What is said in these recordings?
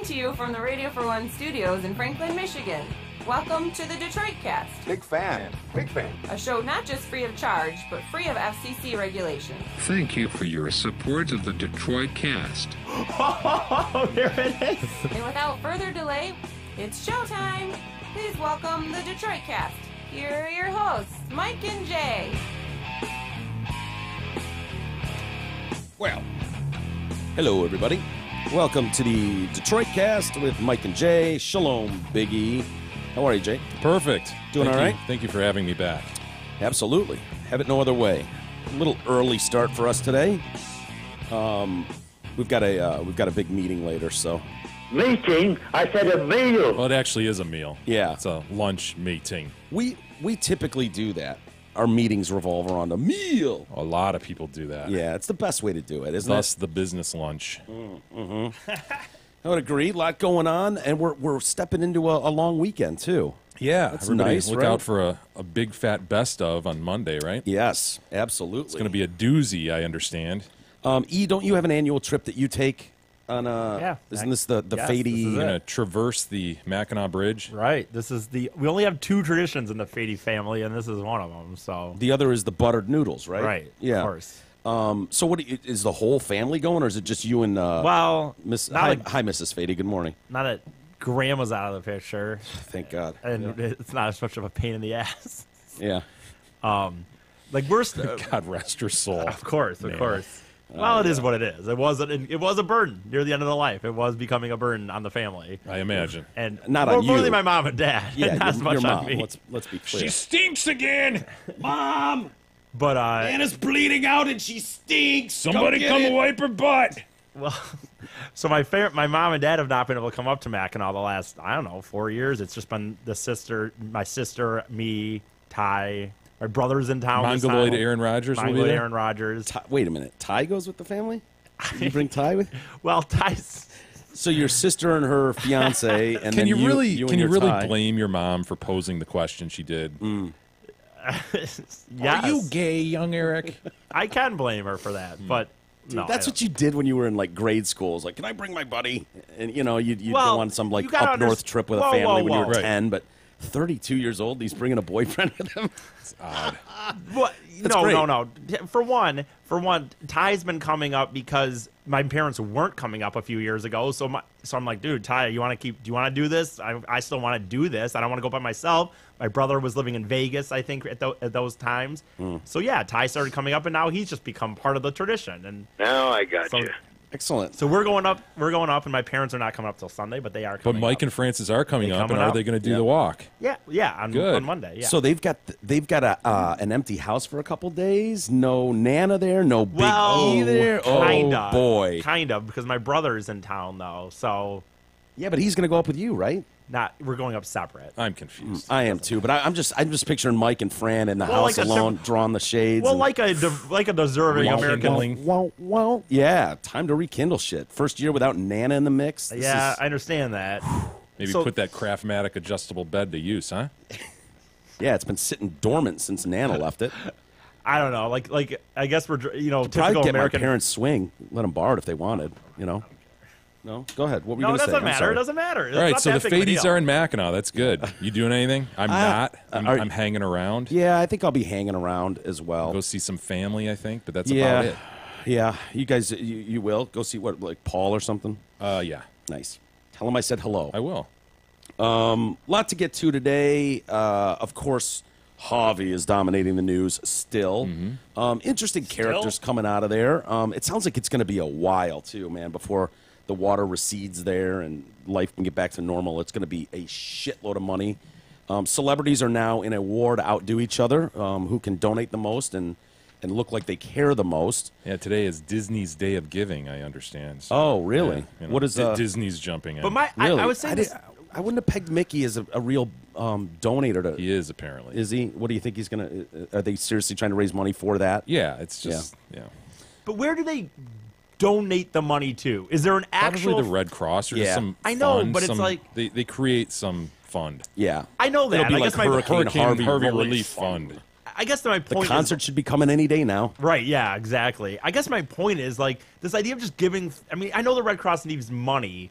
to you from the Radio for One studios in Franklin, Michigan. Welcome to the Detroit Cast. Big fan. Big fan. A show not just free of charge, but free of FCC regulation. Thank you for your support of the Detroit Cast. Oh, there it is. And without further delay, it's showtime. Please welcome the Detroit Cast. Here are your hosts, Mike and Jay. Well, hello everybody. Welcome to the Detroit Cast with Mike and Jay. Shalom, Biggie. How are you, Jay? Perfect. Doing all right? Thank you for having me back. Absolutely. Have it no other way. A little early start for us today. We've got a big meeting later, so Meeting? I said a meal. Well, it actually is a meal. Yeah. It's a lunch meeting. we typically do that. Our meetings revolve around a meal. A lot of people do that. Yeah, it's the best way to do it, isn't Thus the business lunch. it? I would agree. A lot going on, and we're stepping into a long weekend too. Yeah. That's everybody nice, look right? out for a big fat best of on Monday, right? Yes, absolutely. It's going to be a doozy, I understand. E, don't you have an annual trip that you take on Yeah. Isn't this the Yes, Fady? this is You're it. going to traverse the Mackinac Bridge. Right. We only have two traditions in the Fady family, and this is one of them. So. The other is the buttered noodles, right? Right. Yeah. Of course. So what is the whole family going, or is it just you and Well, Miss? not Hi, like- hi, Mrs. Fady. Good morning. now that Grandma's out of the picture, Thank God. and it's not as much of a pain in the ass. Yeah. Like we're God rest her soul. of course, of Man. course. Well, it is what it is. It was a burden near the end of the life. It was becoming a burden on the family, I imagine. and Not more, on mostly you. my mom and dad. Yeah. not as your, much your on mom. me. Let's be clear. stinks again. Mom! But Anna's bleeding out and she stinks. Somebody come and wipe her butt. well, so my mom and dad have not been able to come up to Mackinac the last 4 years. It's just been my sister, me, Ty. My brother's in town. this Mongoloid time. Aaron Rodgers will be Mongoloid there? Aaron Rodgers. Wait a minute. Ty goes with the family? Did you bring Ty with? Well, Ty's. So your sister and her fiance, and Can then you really and your Ty. blame your mom for posing the question she did? Yes. Are you gay, young Eric? I can blame her for that, but no. That's what you did when you were in like grade school. It's like, can I bring my buddy? And you'd Well, go on some like you gotta up north underst- trip with Whoa, a family whoa, when you whoa. were Right. 10, but 32 years old, he's bringing a boyfriend with him. What? That's No, great. no. For one, Ty's been coming up because my parents weren't coming up a few years ago. So I'm like, dude, Ty, do you want to do this? I still want to do this. I don't want to go by myself. My brother was living in Vegas, I think, at those times. So yeah, Ty started coming up, and now he's just become part of the tradition. And Now I got so, you. Excellent. so we're going up, and my parents are not coming up till Sunday, but they are But coming Mike up. and Francis are coming They up, and coming are up. they going to do Yeah. the walk? on Good. Monday. Yeah. So they've got an empty house for a couple days. No Nana there. No Big E there. kinda, Oh boy. kind of, because my brother's in town though. So Yeah, but he's gonna go up with you, right? we're going up separate. I'm confused. I am too. But I'm just picturing Mike and Fran in the Well, house like a alone, drawing the shades. Well, and- like a deserving Well, American. kindling. Well, yeah. Time to rekindle shit. First year without Nana in the mix. This Yeah, is- I understand that. Maybe So- put that Craftmatic adjustable bed to use, huh? yeah. It's been sitting dormant since Nana left it. I don't know. Like I guess we're Probably typical get American. my parents swing. Let them borrow it if they wanted. No, go ahead. What were you No, going it to say? doesn't I'm matter. sorry. It doesn't matter. It's All right, not so that the big of a Fadies deal. are in Mackinac. That's good. You doing anything? I'm not. I'm hanging around. Yeah, I think I'll be hanging around as well. Go see some family, I think, but that's yeah, about it. yeah. You guys, you will go see what, like Paul or something. Yeah, Nice. Tell him I said hello. I will. Lot to get to today. Of course, Javi is dominating the news still. Interesting characters coming out of there. It sounds like it's going to be a while too, man, before the water recedes there and life can get back to normal. It's going to be a shitload of money. Celebrities are now in a war to outdo each other. Who can donate the most and look like they care the most. Yeah, today is Disney's Day of Giving, I understand. So, Oh, really? yeah, you know, What is Disney's jumping in? But really? I would say this. I wouldn't have pegged Mickey as a real donator to. he is apparently. Is he? What do you think he's gonna? Are they seriously trying to raise money for that? Yeah, it's just yeah. But where do they donate the money to? Is there an actual? Probably the Red Cross or just Yeah. some. I know, fund, but it's some- like- they create some fund. Yeah. I know that. It'll be I like guess my Hurricane Harvey Relief Fund. Fund. I guess my The point concert should be coming any day now. Right, yeah, exactly. I guess my point is like this idea of just giving. I mean, I know the Red Cross needs money,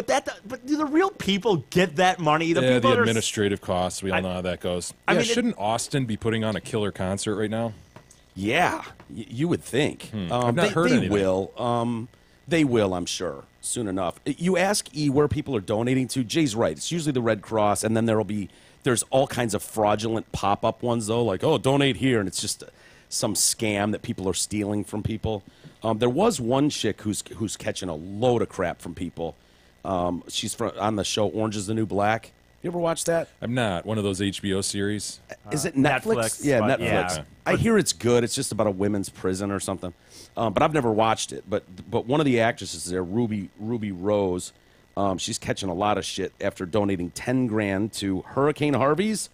But do the real people get that money? The Yeah, people the that are administrative costs. We all know how that goes. Yeah, shouldn't Austin be putting on a killer concert right now? Yeah, you would think. I've not heard they anything. will. They will, I'm sure, soon enough. You ask E where people are donating to. Jay's right. It's usually the Red Cross, and then there's all kinds of fraudulent pop-up ones, though, like, oh, donate here, and it's just some scam that people are stealing from people. There was one chick who's catching a load of crap from people. She's on the show Orange is the New Black. You ever watch that? I'm not. One of those HBO series. Is it Netflix? Netflix, Yeah, but- Netflix. yeah. I hear it's good. It's just about a women's prison or something. But I've never watched it. But one of the actresses there, Ruby Rose, she's catching a lot of shit after donating $10,000 to Hurricane Harvey's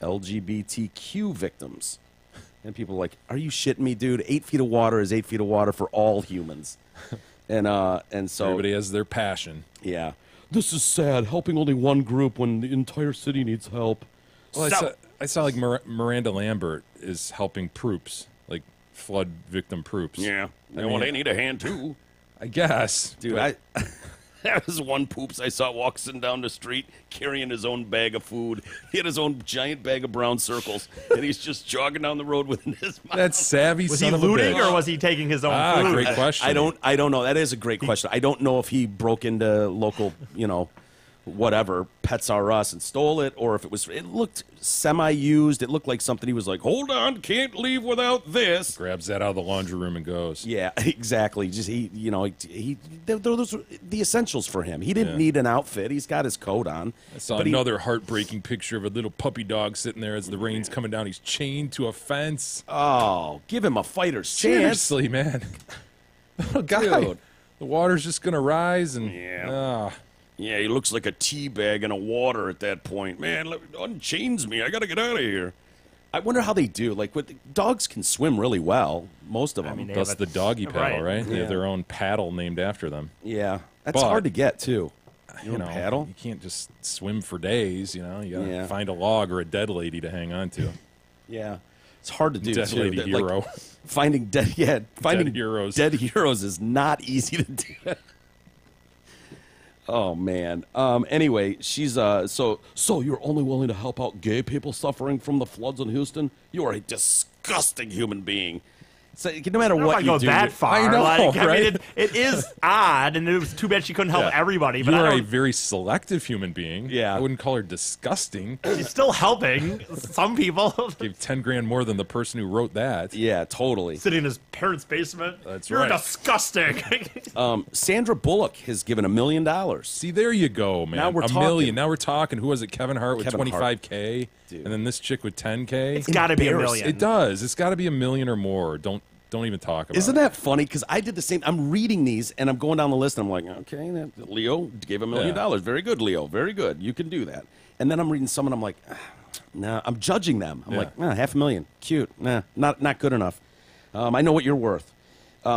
LGBTQ victims. And people are like, are you shitting me, dude? 8 feet of water is 8 feet of water for all humans. And so Everybody has their passion. yeah. This is sad, helping only one group when the entire city needs help. Well, So- I saw like Miranda Lambert is helping Proops, like flood victim Proops. Yeah. I mean, they need a hand, too. I guess. Dude, but there was one poops I saw walking down the street carrying his own bag of food. He had his own giant bag of brown circles, and he's just jogging down the road with it in his mouth. that's savvy Was son he of a looting bitch. or was he taking his own Ah, food? great question. I don't know. That is a great question. I don't know if he broke into local, whatever, Pets R Us and stole it, or if it looked semi-used. It looked like something he was like, hold on, can't leave without this. Grabs that out of the laundry room and goes. Yeah, exactly. Just those were the essentials for him. He didn't Yeah. need an outfit. He's got his coat on. I saw But he- another heartbreaking picture of a little puppy dog sitting there as the rain's coming down. He's chained to a fence. Oh, give him a fighter's chance. Seriously, man. Little guy. Dude. The water's just going to rise and... Yeah. ah. Yeah, he looks like a tea bag in a water at that point. Man, unchains me. I got to get out of here. I wonder how they do. Like, dogs can swim really well. Most of them. mean, they That's have the doggy paddle, right? They Yeah. have their own paddle named after them. yeah, that's But- hard to get too. You know, paddle. you can't just swim for days, You got to Yeah. find a log or a dead lady to hang on to. Yeah, it's hard to do. Dead too. lady Like, hero. finding finding heroes. Dead heroes is not easy to do. Oh man. Anyway, she's so you're only willing to help out gay people suffering from the floods in Houston? You are a disgusting human being. So no matter I don't what want you to go do, that far. I know, I mean, right? it is odd, and it was too bad she couldn't help Yeah. everybody. But You I are a don't, very selective human being. Yeah. I wouldn't call her disgusting. she's still helping some people. Gave 10 grand more than the person who wrote that. yeah, totally. Sitting in his parents' basement. That's You're right. disgusting. Sandra Bullock has given $1 million. See, there you go, man. Now we're a talking. million. Now we're talking. Who was it? Kevin Hart with Kevin Hart. 25K, Dude. and then this chick with 10K. It's got to be a Embarrassing. million. It does. It's got to be $1 million or more. Don't even talk about Isn't it. that funny? Because I did the same. I'm reading these and I'm going down the list and I'm like, okay, Leo gave $1 million. Yeah. Very good, Leo. Very good. You can do that. And then I'm reading some and I'm like, nah. I'm judging them. I'm Yeah. like, nah, $500,000. Cute. Nah, not good enough. I know what you're worth.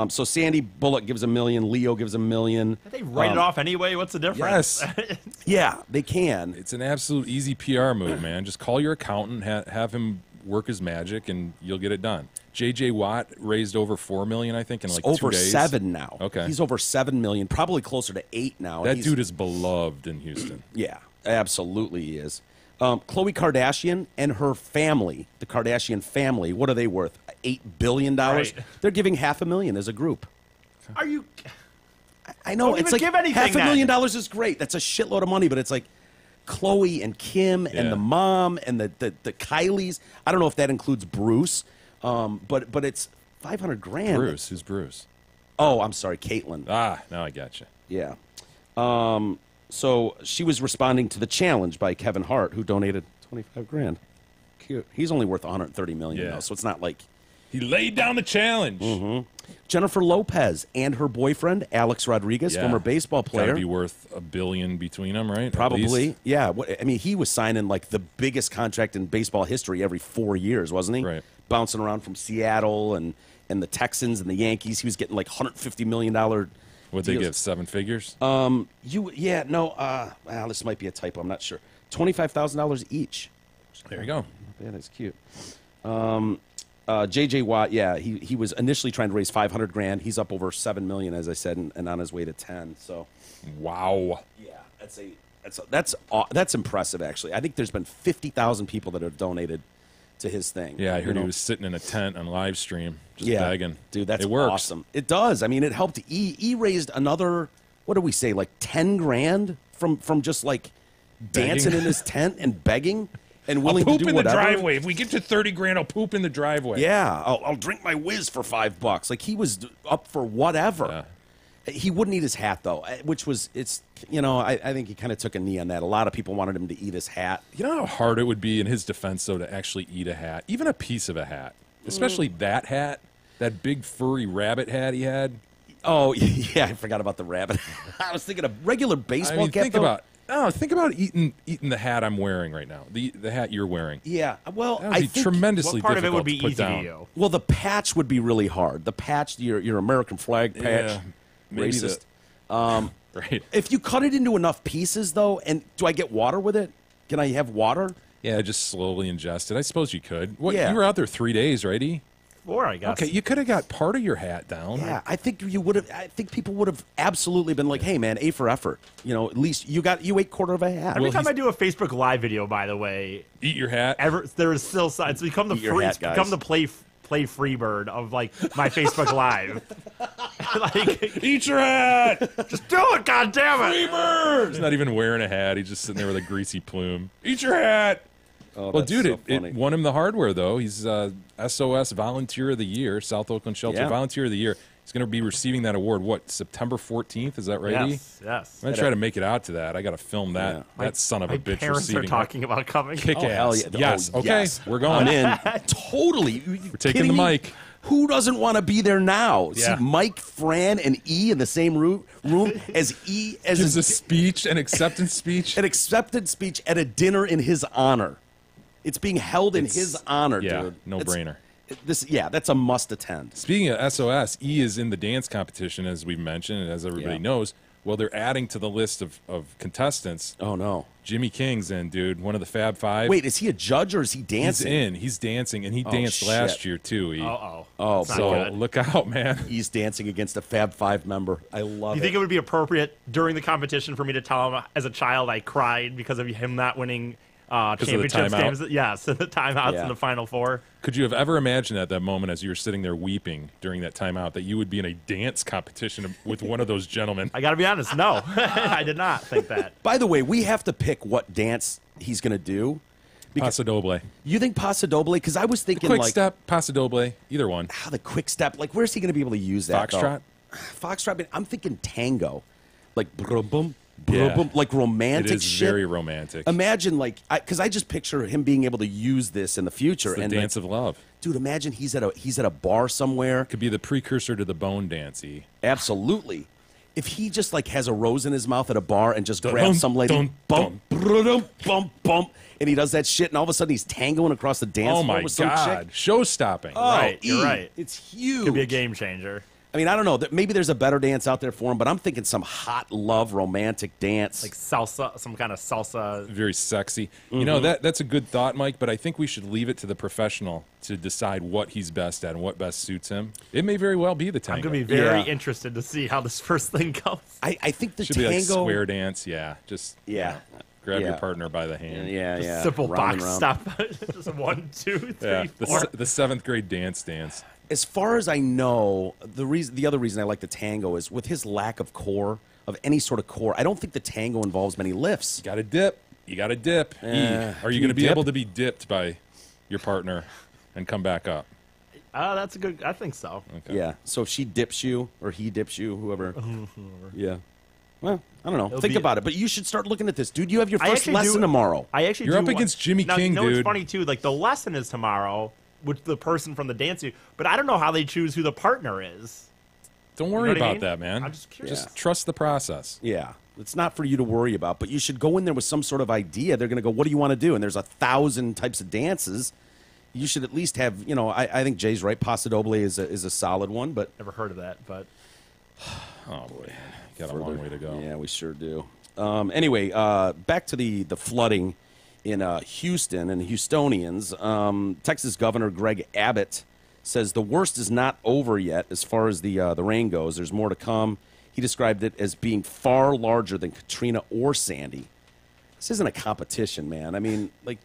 So Sandy Bullock gives $1 million. Leo gives $1 million. They write it off anyway. What's the difference? Yes. Yeah, they can. It's an absolute easy PR move, man. Just call your accountant, have him work his magic, and you'll get it done. J.J. Watt raised over $4 million, I think, in like 2 Over days. 7 now. Okay. He's over 7 million, probably closer to 8 now. That He's- dude is beloved in Houston. Yeah, absolutely he is. Khloe Kardashian and her family, the Kardashian family, what are they worth? $8 billion? Right. They're giving $500,000 as a group. Are you? I know. Don't It's even like give anything $500,000 is great. That's a shitload of money, but it's like Khloe and Kim and Yeah. the mom and the Kylies. I don't know if that includes Bruce, but it's $500,000. Bruce, who's Bruce? Oh, I'm sorry, Caitlyn. Ah, now I got you. Yeah. So she was responding to the challenge by Kevin Hart, who donated $25,000. Cute. He's only worth $130 million, Yeah. though, so it's not like He laid down the challenge. Mm-hmm. Jennifer Lopez and her boyfriend Alex Rodriguez, Yeah. former baseball Gotta player. be worth $1 billion between them, right? At Probably, least. yeah. I mean, he was signing like the biggest contract in baseball history every 4 years, wasn't he? Right. Bouncing around from Seattle and the Texans and the Yankees. He was getting like $150 million. What'd they deals. give? 7 figures? Well, this might be a typo. I'm not sure. $25,000 each. There you go. Yeah, that's cute. J.J. Watt, yeah, he was initially trying to raise $500,000. He's up over $7 million, as I said, and on his way to 10. So, Wow. yeah, that's impressive. Actually, I think there's been 50,000 people that have donated to his thing. Yeah, I you heard know? he was sitting in a tent on live stream, just Yeah, begging. dude, that's it works. awesome. It does. I mean, it helped. E raised another. What do we say? Like 10 grand from just like dancing in his tent and begging and willing I'll to poop do in whatever. the driveway. If we get to 30 grand, I'll poop in the driveway. Yeah, I'll drink my whiz for $5. Like he was up for whatever. He wouldn't eat his hat though, which was I think he kind of took a knee on that. A lot of people wanted him to eat his hat. You know how hard it would be in his defense, though, to actually eat a hat, even a piece of a hat, especially that hat, that big furry rabbit hat he had. Oh yeah, I forgot about the rabbit. I was thinking of regular baseball cap. Think about eating the hat I'm wearing right now, the hat you're wearing. Yeah, well, That would I be think tremendously What part of it difficult would be to put easy down. to you? Well, the patch would be really hard. The patch, your American flag patch, Yeah, maybe racist. Right. If you cut it into enough pieces, though, and do I get water with it? Can I have water? Yeah, just slowly ingest it. I suppose you could. What? Yeah. You were out there 3 days, right? E? 4, I guess. Okay, you could have got part of your hat down. Yeah, I think you would have. I think people would have absolutely been like, "Hey, man, A for effort." You know, at least you ate quarter of a hat. Every Well, time I do a Facebook Live video, by the way, Eat your hat. there is still it's become the Eat your free, hat, it's become guys. the play free bird of like my Facebook Live. Like, Eat your hat. just do it, God damn it! He's not even wearing a hat. He's just sitting there with a greasy plume. Eat your hat. Oh, Well, that's dude, so it funny. won him the hardware, though. He's SOS Volunteer of the Year, South Oakland Shelter Yeah. Volunteer of the Year. He's going to be receiving that award, September 14th? Is that right? E? Yes. I'm going to try to make it out to that. I got to film that. Yeah. That son of a My bitch parents are receiving talking about coming. kick Oh, ass. hell yeah. Yes. Oh, Okay. yes. We're going. I'm in. Totally. We're taking the mic. Who doesn't want to be there now? Yeah. See Mike, Fran, and E in the same room as E as Gives a his, speech, an acceptance speech. an accepted speech at a dinner in his honor. It's being held in his honor, yeah, dude. no brainer. That's a must attend. Speaking of SOS, E is in the dance competition, as we've mentioned, and as everybody Yeah. knows. Well, they're adding to the list of contestants. Oh no! Jimmy King's in, dude, one of the Fab Five. Wait, is he a judge or is he he's dancing? in. He's dancing, and he danced last shit. year, too, E. Oh, Oh, It's not So good. look out, man. He's dancing against a Fab Five member. I love You it. think it would be appropriate during the competition for me to tell him as a child I cried because of him not winning of the championships timeout? games? Yes, the timeouts Yeah. in the Final Four. Could you have ever imagined at that moment as you were sitting there weeping during that timeout that you would be in a dance competition with one of those gentlemen? I got to be honest, no, I did not think that. By the way, we have to pick what dance he's going to do. Paso Doble. You think Paso Doble? Because I was thinking Quick like step, Paso Doble, either one. the quick step. Like, where's he going to be able to use that? Foxtrot? Though? Foxtrot. I'm thinking tango, like brum, Yeah. like romantic It is shit. very romantic. Imagine like, because I just picture him being able to use this in the future. It's the and dance like, of love. dude, imagine he's at a bar somewhere. Could be the precursor to the bone dancey. Absolutely. If he just like has a rose in his mouth at a bar and just Dun, grabs some lady, dun, bump, brum, bump, bump, and he does that shit, and all of a sudden he's tangoing across the dance Oh floor my with some God. chick. Show stopping. Oh, Right, you're right. It's huge. Could be a game changer. I mean, I don't know. Maybe there's a better dance out there for him, but I'm thinking some hot love romantic dance. Like salsa, some kind of salsa. Very sexy. You know, that's a good thought, Mike, but I think we should leave it to the professional to decide what he's best at and what best suits him. It may very well be the tango. I'm going to be very Yeah. interested to see how this first thing goes. I think the Should tango. be like square dance, yeah. Just Yeah. grab your Yeah. partner by the hand. Yeah. Simple round and box round. stuff. Just 1, 2, 3, Yeah, 4. the seventh grade dance. As far as I know, the other reason I like the tango is with his lack of core, of any sort of core. I don't think the tango involves many lifts. Got to dip. You got to dip. Are can you you going to be dip? able to be dipped by your partner and come back up? That's a good. I think so. Okay. Yeah. So if she dips you or he dips you, whoever. Yeah. Well, I don't know. It'll Think be- about it. But you should start looking at this, dude. You have your I first actually lesson do- tomorrow. I actually You're do up want- against Jimmy now, King, you know, dude. It's funny too. Like the lesson is tomorrow with the person from the dance, but I don't know how they choose who the partner is. Don't worry what I about mean? that, man. I'm just curious. Just trust the process. Yeah. It's not for you to worry about, but you should go in there with some sort of idea. They're going to go, what do you want to do? And there's 1,000 types of dances. You should at least have, I think Jay's right. Paso Doble is a solid one, but Never heard of that, but Oh boy, got a long way to go. yeah, we sure do. Anyway, back to the flooding in Houston and the Houstonians. Texas Governor Greg Abbott says the worst is not over yet as far as the rain goes. There's more to come. He described it as being far larger than Katrina or Sandy. This isn't a competition, man. I mean, like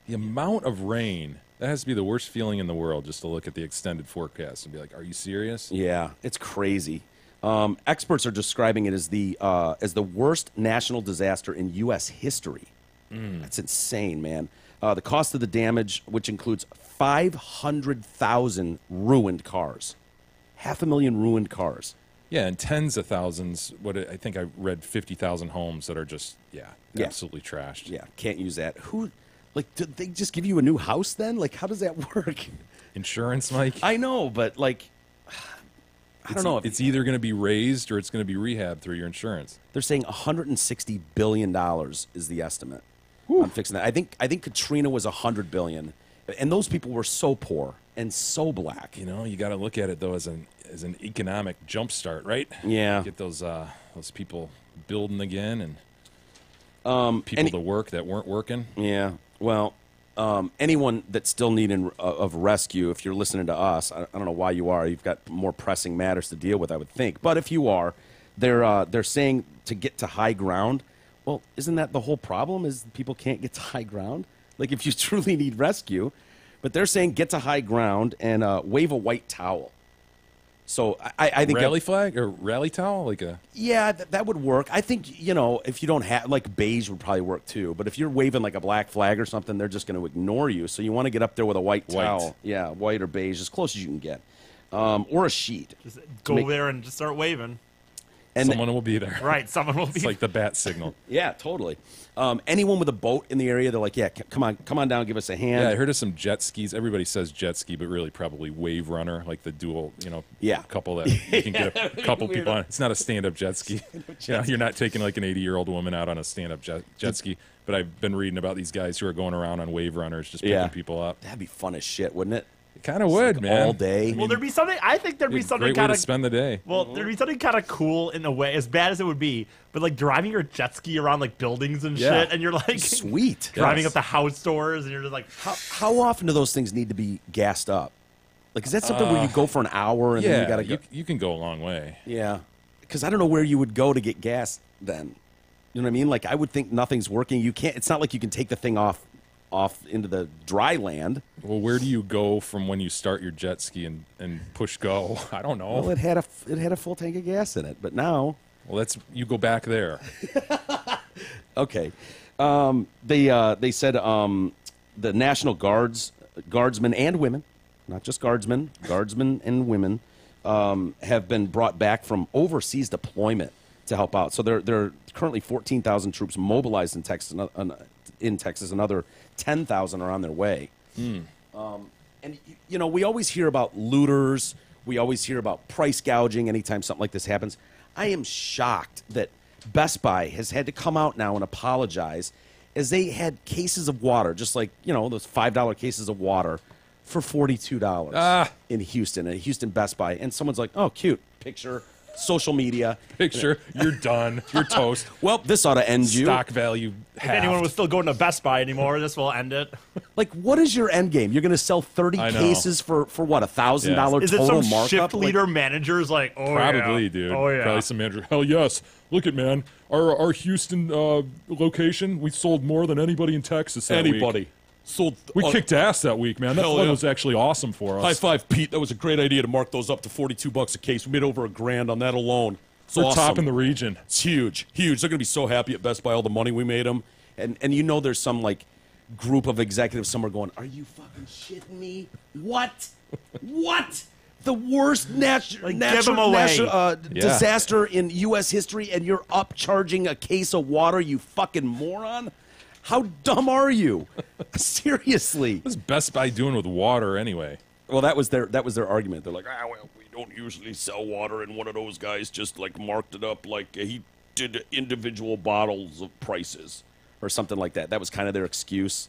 The amount of rain, that has to be the worst feeling in the world, just to look at the extended forecast and be like, are you serious? yeah, it's crazy. Experts are describing it as the worst national disaster in U.S. history. That's insane, man. The cost of the damage, which includes 500,000 ruined cars, 500,000 ruined cars. Yeah, and tens of thousands, I think I read 50,000 homes that are just, Yeah. absolutely trashed. Yeah, can't use that. Did they just give you a new house then? Like, how does that work? Insurance, Mike? I know, but like, I don't know. It's either going to be raised or it's going to be rehabbed through your insurance. They're saying $160 billion is the estimate. I'm fixing that. I think Katrina was $100 billion, and those people were so poor and so black. You know, you got to look at it, though, as an economic jumpstart, right? Yeah. Get those people building again and people to work that weren't working. Yeah. Well, anyone that's still needing of rescue, if you're listening to us, I don't know why you are. You've got more pressing matters to deal with, I would think. But if you are, they're saying to get to high ground. Well, isn't that the whole problem? Is people can't get to high ground? Like, if you truly need rescue, but they're saying get to high ground and wave a white towel. So I think Rally flag or rally towel, like a yeah, that would work. I think, if you don't have, like, beige would probably work too. But if you're waving like a black flag or something, they're just going to ignore you. So you want to get up there with a white towel. Yeah, white or beige, as close as you can get. Or a sheet. Just go there and just start waving. And someone will be there. Right, someone will be. It's like the bat signal. yeah, totally. Anyone with a boat in the area, they're like, yeah, come on down, give us a hand. Yeah, I heard of some jet skis. Everybody says jet ski, but really probably wave runner, like the dual, Yeah. couple that you can get a couple people on. It's not a stand-up jet ski. You're not taking like an 80-year-old woman out on a stand-up jet ski. But I've been reading about these guys who are going around on wave runners, just picking people up. That'd be fun as shit, wouldn't it? It kind of would, like man. all day. Well, there'd be something. I think there'd be something Great way kind to of. spend the day. Well, there'd be something kind of cool in a way, as bad as it would be, but like driving your jet ski around like buildings and Yeah. shit, and you're like Sweet. driving Yes. up the house doors, and you're just like, How often do those things need to be gassed up? Like, is that something where you go for an hour and then Yeah, you got to go? you can go a long way. Yeah. Because I don't know where you would go to get gas then. You know what I mean? Like, I would think nothing's working. You can't. It's not like you can take the thing off into the dry land. Well, where do you go from when you start your jet ski and push go? I don't know. Well, it had a full tank of gas in it, but now. Well, you go back there. Okay. They said the National Guardsmen and women, not just guardsmen and women, have been brought back from overseas deployment to help out. So there are currently 14,000 troops mobilized in Texas. Another 10,000 are on their way. And we always hear about looters. We always hear about price gouging anytime something like this happens. I am shocked that Best Buy has had to come out now and apologize, as they had cases of water, just like, those $5 cases of water, for $42 in Houston, at Houston Best Buy. And someone's like, oh, cute, picture, social media. Picture, you're done. You're toast. Well, this ought to end you. Stock value if halved. anyone was still going to Best Buy anymore, this will end it. Like, what is your end game? You're going to sell 30 I know. cases for what, $1,000 Is it total some markup? shift leader managers like, oh Probably, yeah. dude. Oh yeah. Probably some manager. Hell yes. Look at, man. Our Houston location, we sold more than anybody in Texas that week. Sold. We kicked ass that week, man. That Hell one yeah. was actually awesome for us. High five, Pete. That was a great idea to mark those up to $42 a case. We made over $1,000 on that alone. It's We're awesome. top in the region. It's huge. They're going to be so happy at Best Buy, all the money we made them. And there's some, like, group of executives somewhere going, are you fucking shitting me? What? What? The worst give 'em away. disaster in U.S. history, and you're upcharging a case of water, you fucking moron? How dumb are you? Seriously. What's Best Buy doing with water anyway? Well, that was their argument. They're like, well, we don't usually sell water, and one of those guys just like marked it up like he did individual bottles of prices or something like that. That was kind of their excuse.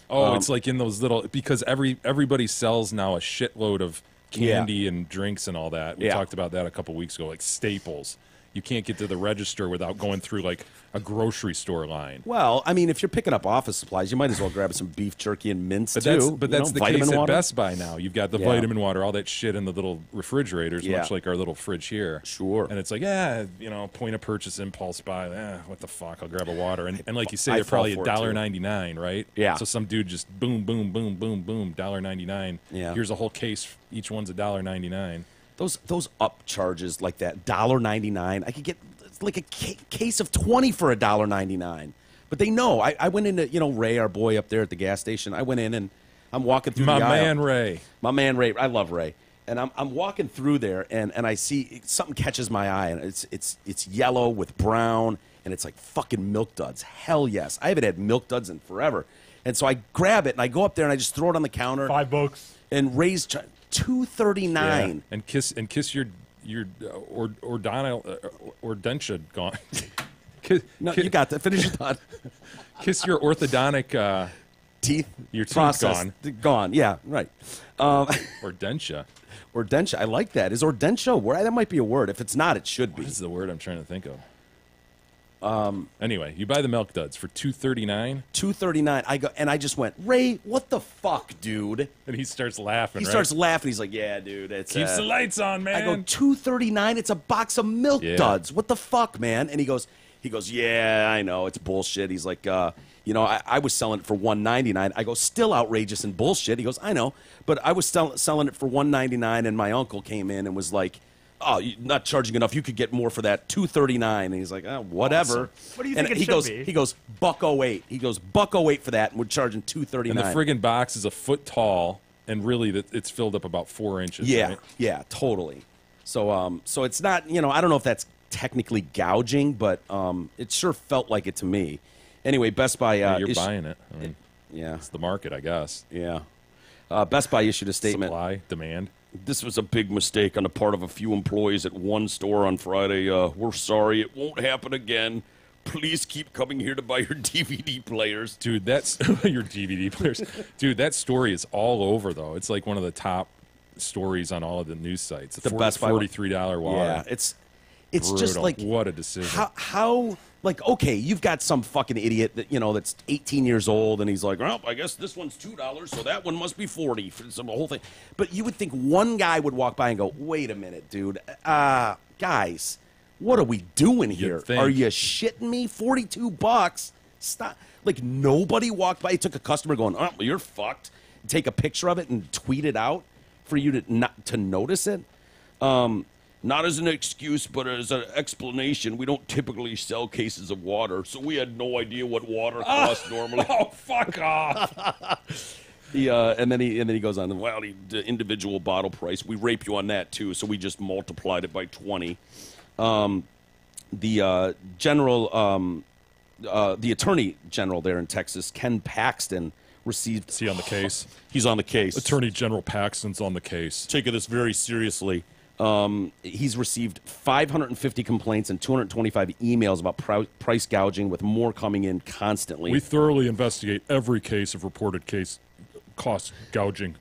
Oh, it's like in those little, because everybody sells now a shitload of candy and drinks and all that. We Yeah. talked about that a couple weeks ago, like Staples. you can't get to the register without going through like a grocery store line. Well, I mean, if you're picking up office supplies, you might as well grab some beef jerky and mince But too. that's the vitamin case at water. Best Buy now. You've got the Yeah. vitamin water, all that shit in the little refrigerators, Yeah. much like our little fridge here. Sure. And it's like, point of purchase, impulse buy. What the fuck? I'll grab a water. And like you say, I they're probably fall for it, too. $1.99, right? Yeah. So some dude just boom, boom, boom, boom, boom, $1.99. Yeah. Here's a whole case. Each one's $1.99. Those up charges like that $1.99. I could get like a case of 20 for $1.99. But they know. I went into Ray, our boy up there at the gas station. I went in and I'm walking through My the aisle. man Ray. My man Ray. I love Ray. And I'm walking through there and I see something catches my eye and it's yellow with brown and it's like fucking Milk Duds. Hell yes. I haven't had Milk Duds in forever. And so I grab it and I go up there and I just throw it on the counter. $5. And Ray's $2.39. Yeah. And kiss your ordentia gone. No, you got that. Finish your thought. Kiss your orthodontic Teeth. Your teeth process. Gone. Yeah, right. ordentia. Ordentia. I like that. Is ordentia a word? That might be a word. If it's not, it should be. What is the word I'm trying to think of? Anyway, you buy the Milk Duds for $2.39, $2.39. I go and I just went, Ray, what the fuck, dude? and he starts laughing. He right? starts laughing. He's like, yeah, dude. It's Keeps the lights on, man. I go, $2.39. It's a box of Milk Yeah. Duds. What the fuck, man? And he goes, yeah, I know, it's bullshit. He's like, I was selling it for $1.99. I go, still outrageous and bullshit. He goes, I know, but I was selling it for $1.99, and my uncle came in and was like, oh, you're not charging enough. You could get more for that, $2.39. And he's like, oh, whatever. What do you and think it he should goes, be? He goes, $1.08. He goes, $1.08 for that, and we're charging $2.39. And the friggin' box is a foot tall, and really it's filled up about 4 inches. Yeah, right? yeah, totally. So, so it's not, I don't know if that's technically gouging, but it sure felt like it to me. Anyway, Best Buy. You're buying it. I mean, Yeah, it's the market, I guess. yeah. Best Buy issued a statement. Supply, demand. This was a big mistake on the part of a few employees at one store on Friday. We're sorry. It won't happen again. Please keep coming here to buy your DVD players. Dude, that's your DVD players. Dude, that story is all over, though. It's like one of the top stories on all of the news sites. The Best Buy one. $43 water. Yeah, it's just Brutal. like What a decision. how like okay, you've got some fucking idiot that that's 18 years old and he's like, well, I guess this one's $2, so that one must be 40 for some whole thing. But you would think one guy would walk by and go, wait a minute, dude, guys, what are we doing here? think. Are you shitting me? $42? Stop! Like nobody walked by. He took a customer going, oh, well, you're fucked. Take a picture of it and tweet it out for you to not to notice it. Not as an excuse, but as an explanation. We don't typically sell cases of water, so we had no idea what water costs normally. Oh, fuck off. And then he goes on. Well, the individual bottle price. We rape you on that too, so we just multiplied it by 20. The attorney general there in Texas, Ken Paxton, received. Is he on the case? He's on the case. Attorney General Paxton's on the case. Taking this very seriously. He's received 550 complaints and 225 emails about price gouging, with more coming in constantly. We thoroughly investigate every case of reported cost gouging.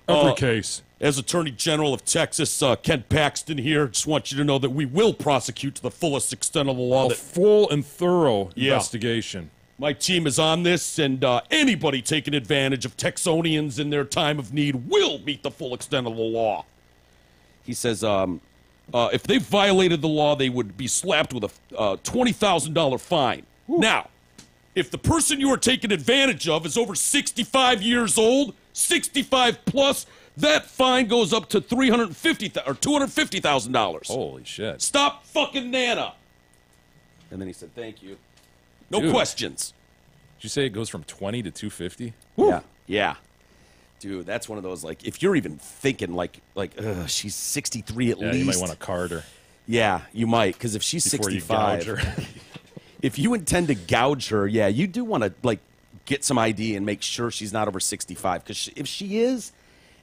Every case. As Attorney General of Texas, Ken Paxton here, just want you to know that we will prosecute to the fullest extent of the law. A full and thorough Yeah. investigation. My team is on this, and anybody taking advantage of Texonians in their time of need will meet the full extent of the law. He says if they violated the law, they would be slapped with a $20,000 fine. Now, if the person you are taking advantage of is over 65 years old, 65 plus, that fine goes up to $250,000. Holy shit. Stop fucking Nana. And then he said, thank you. No Dude. questions. Did you say it goes from 20 to 250? Yeah. Yeah. Dude, that's one of those, like, if you're even thinking, like, she's 63 at Yeah, least. you might want to card her Yeah, you might, because if she's before 65, you gouge her. if you intend to gouge her, yeah, you do want to, like, get some ID and make sure she's not over 65. Because if she is,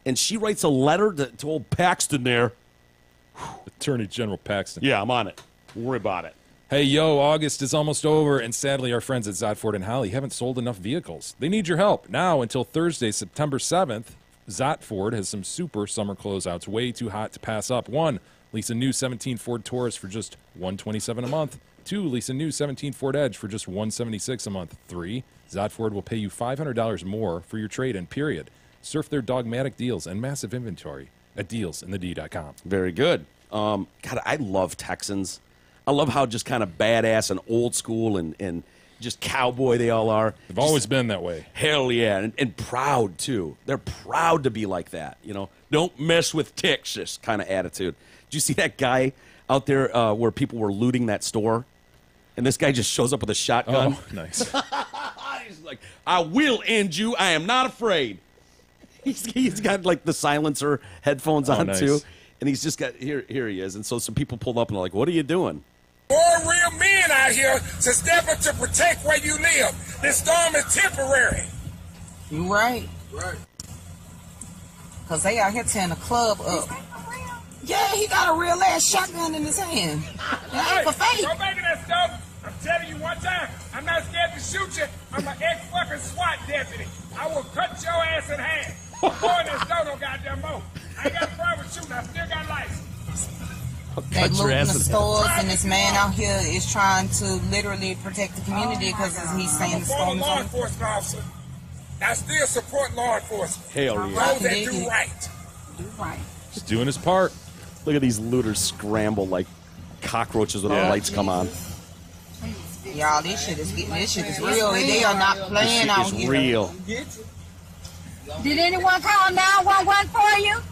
and she writes a letter to old Paxton there, Attorney General Paxton. yeah, I'm on it. Don't worry about it. Hey, yo, August is almost over, and sadly, our friends at Zott Ford and Holly haven't sold enough vehicles. They need your help. Now, until Thursday, September 7th, Zott Ford has some super summer closeouts way too hot to pass up. One, Lease a new 17 Ford Taurus for just $127 a month. 2. Lease a new 17 Ford Edge for just $176 a month. 3. Zod Ford will pay you $500 more for your trade-in, period. Surf their dogmatic deals and massive inventory at dealsinthed.com. Very good. God, I love Texans. I love how just kind of badass and old school and just cowboy they all are. They've always been that way. Hell yeah, and proud too. They're proud to be like that. Don't mess with Texas kind of attitude. Did you see that guy out there where people were looting that store, and this guy just shows up with a shotgun? Oh, nice. He's like, "I will end you. I am not afraid." He's got like the silencer headphones on nice. too, and he's just got here he is. And so some people pulled up and are like, "What are you doing?" More real men out here to step up to protect where you live. This storm is temporary. You right. Right. Because they out here tearing the club up. Yeah, he got a real ass shotgun in his hand. That ain't for fake. Go back to that stuff. I'm telling you one time, I'm not scared to shoot you. I'm an ex-fucking SWAT deputy. I will cut your ass in half. Go in that store, no goddamn more. I ain't got a problem with shooting. I still got license. They looting the stores, and this man out here is trying to literally protect the community because he's saying the I'm a storm former is law on. enforcement officer. I still support law enforcement. Hell yeah. Those that do right. Do right. Just doing his part. Look at these looters scramble like cockroaches when the lights come on. Y'all, this shit is real. They are not playing out This shit is here. real. Did anyone call 911 for you?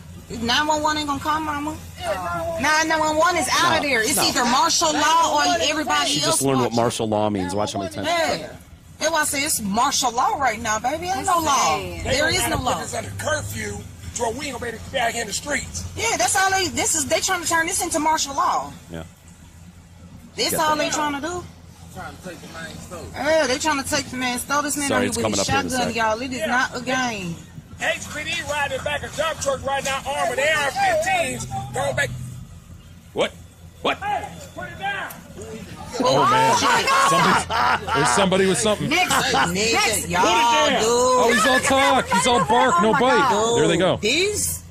911 ain't gonna come, mama. 911 is out of there. It's either martial law or everybody She else. just learned what martial law means. Watch how many times. Yeah. That's why I say it's martial law right now, baby. Ain't no law. There is no law. Put this under curfew to where we ain't gonna be able to be out here in the streets. Yeah, that's all they trying to turn this into martial law. Yeah. That's all they trying to do. Yeah, they trying to take the man's stole. This man Sorry, out it's here with coming his up here in a shotgun, sec. y'all. It is not a game. HPD riding back a dump truck right now, armed with AR-15s, going back. What? Hey, put it down. Oh, man. There's somebody with something. Nigga, y'all, dude. Oh, he's all talk. He's all bark, no bite. There they go. These,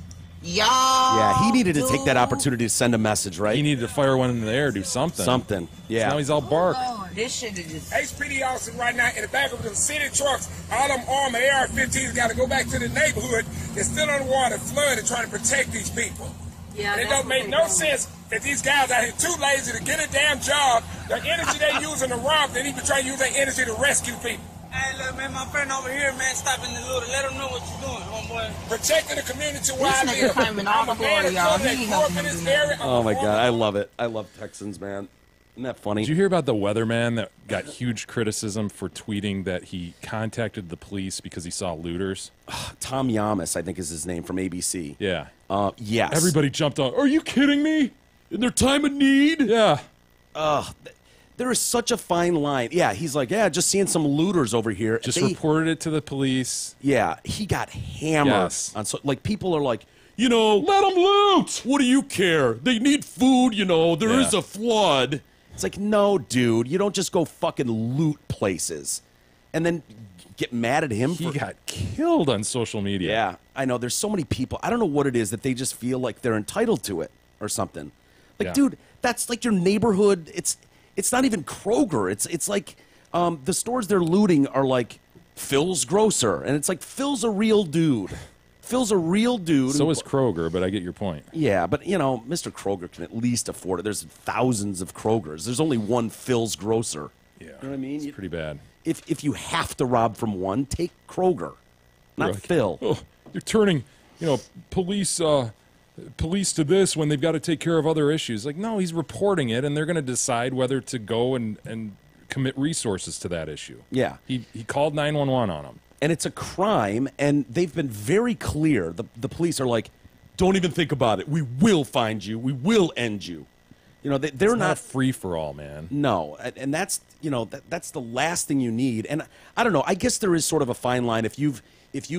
y'all. Yeah, he needed to take that opportunity to send a message, right? He needed to fire one in the air, do something. Something. Yeah. Now he's all bark. This shit is just. HPD officers right now in the back of them city trucks, all them armed with AR-15s got to go back to the neighborhood. They're still underwater, flooded, trying to protect these people. Yeah, And it don't make no sense that these guys out here too lazy to get a damn job. The energy they using to rob, they need to try to use their energy to rescue people. Hey, look, man, my friend over here, man, stopping the looter. Let him know what you're doing, homeboy. Protecting the community where I This nigga live. claiming all I'm the a man glory, of y'all. color that He grew up helping in him this do that. area. Oh my God, I love it. I love Texans, man. Isn't that funny? Did you hear about the weatherman that got huge criticism for tweeting that he contacted the police because he saw looters? Tom Yamas, I think is his name, from ABC. Yeah. Yes. Everybody jumped on. Are you kidding me? in their time of need. Yeah. There is such a fine line. Yeah, he's like, yeah, just seeing some looters over here. Just reported it to the police. Yeah, he got hammered. Yes. On like people are like, let them loot. What do you care? They need food. There is a flood. It's like, no, dude, you don't just go fucking loot places, and then get mad at him. He got killed on social media. Yeah, I know. There's so many people. I don't know what it is that they just feel like they're entitled to it or something. Like, dude, that's like your neighborhood. It's not even Kroger. It's like the stores they're looting are like Phil's Grocer, and it's like Phil's a real dude. Phil's a real dude. So is Kroger, but I get your point. Yeah, but Mr. Kroger can at least afford it. There's thousands of Krogers. There's only one Phil's Grocer. Yeah, you know what I mean? It's pretty bad. If you have to rob from one, take Kroger, not Phil. Oh, you're turning, police to this when they've got to take care of other issues. Like, no, he's reporting it, and they're going to decide whether to go and commit resources to that issue. Yeah. He called 911 on him. And it's a crime, and they've been very clear. The police are like, don't even think about it. We will find you. We will end you. They're not free for all, man. No, and that's that's the last thing you need. And I don't know. I guess there is sort of a fine line if you've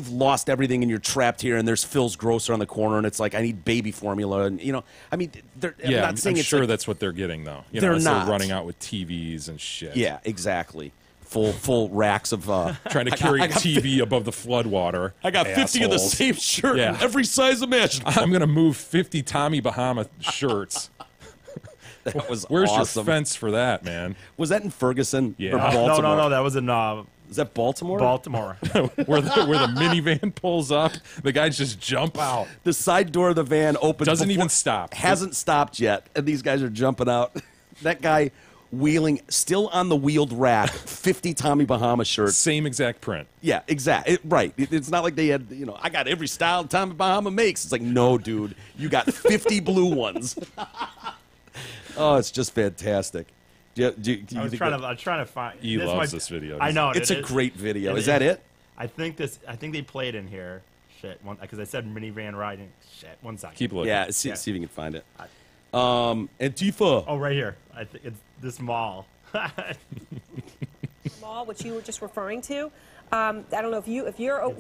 lost everything and you're trapped here, and there's Phil's Grocer on the corner, and it's like, I need baby formula, and I'm sure that's what they're getting though. They're not running out with TVs and shit. Yeah, exactly. full racks of. Trying to carry a TV above the floodwater. I got 50 of the assholes. same shirt, Yeah. in every size imaginable. I'm gonna move 50 Tommy Bahama shirts. That was Where's awesome. your fence for that, man? Was that in Ferguson? Yeah. Or Baltimore? No, that was in Is that Baltimore? Baltimore. where the minivan pulls up, the guys just jump out. The side door of the van opens. Doesn't before- even stop. Hasn't stopped yet, and these guys are jumping out. That guy wheeling, still on the wheeled rack, 50 Tommy Bahama shirts. Same exact print. Yeah, exactly. Right. It's not like they had, I got every style Tommy Bahama makes. It's like, no, dude, you got 50 blue ones. Oh, it's just fantastic. I was trying to find. He this loves might- this video. I know It's it a is. great video. It Is that it? I think they played in here. Shit, because I said minivan riding. Shit, one second. Keep looking. Yeah, see if you can find it. Antifa. Oh, right here. I think it's this mall. Mall, which you were just referring to. I don't know if you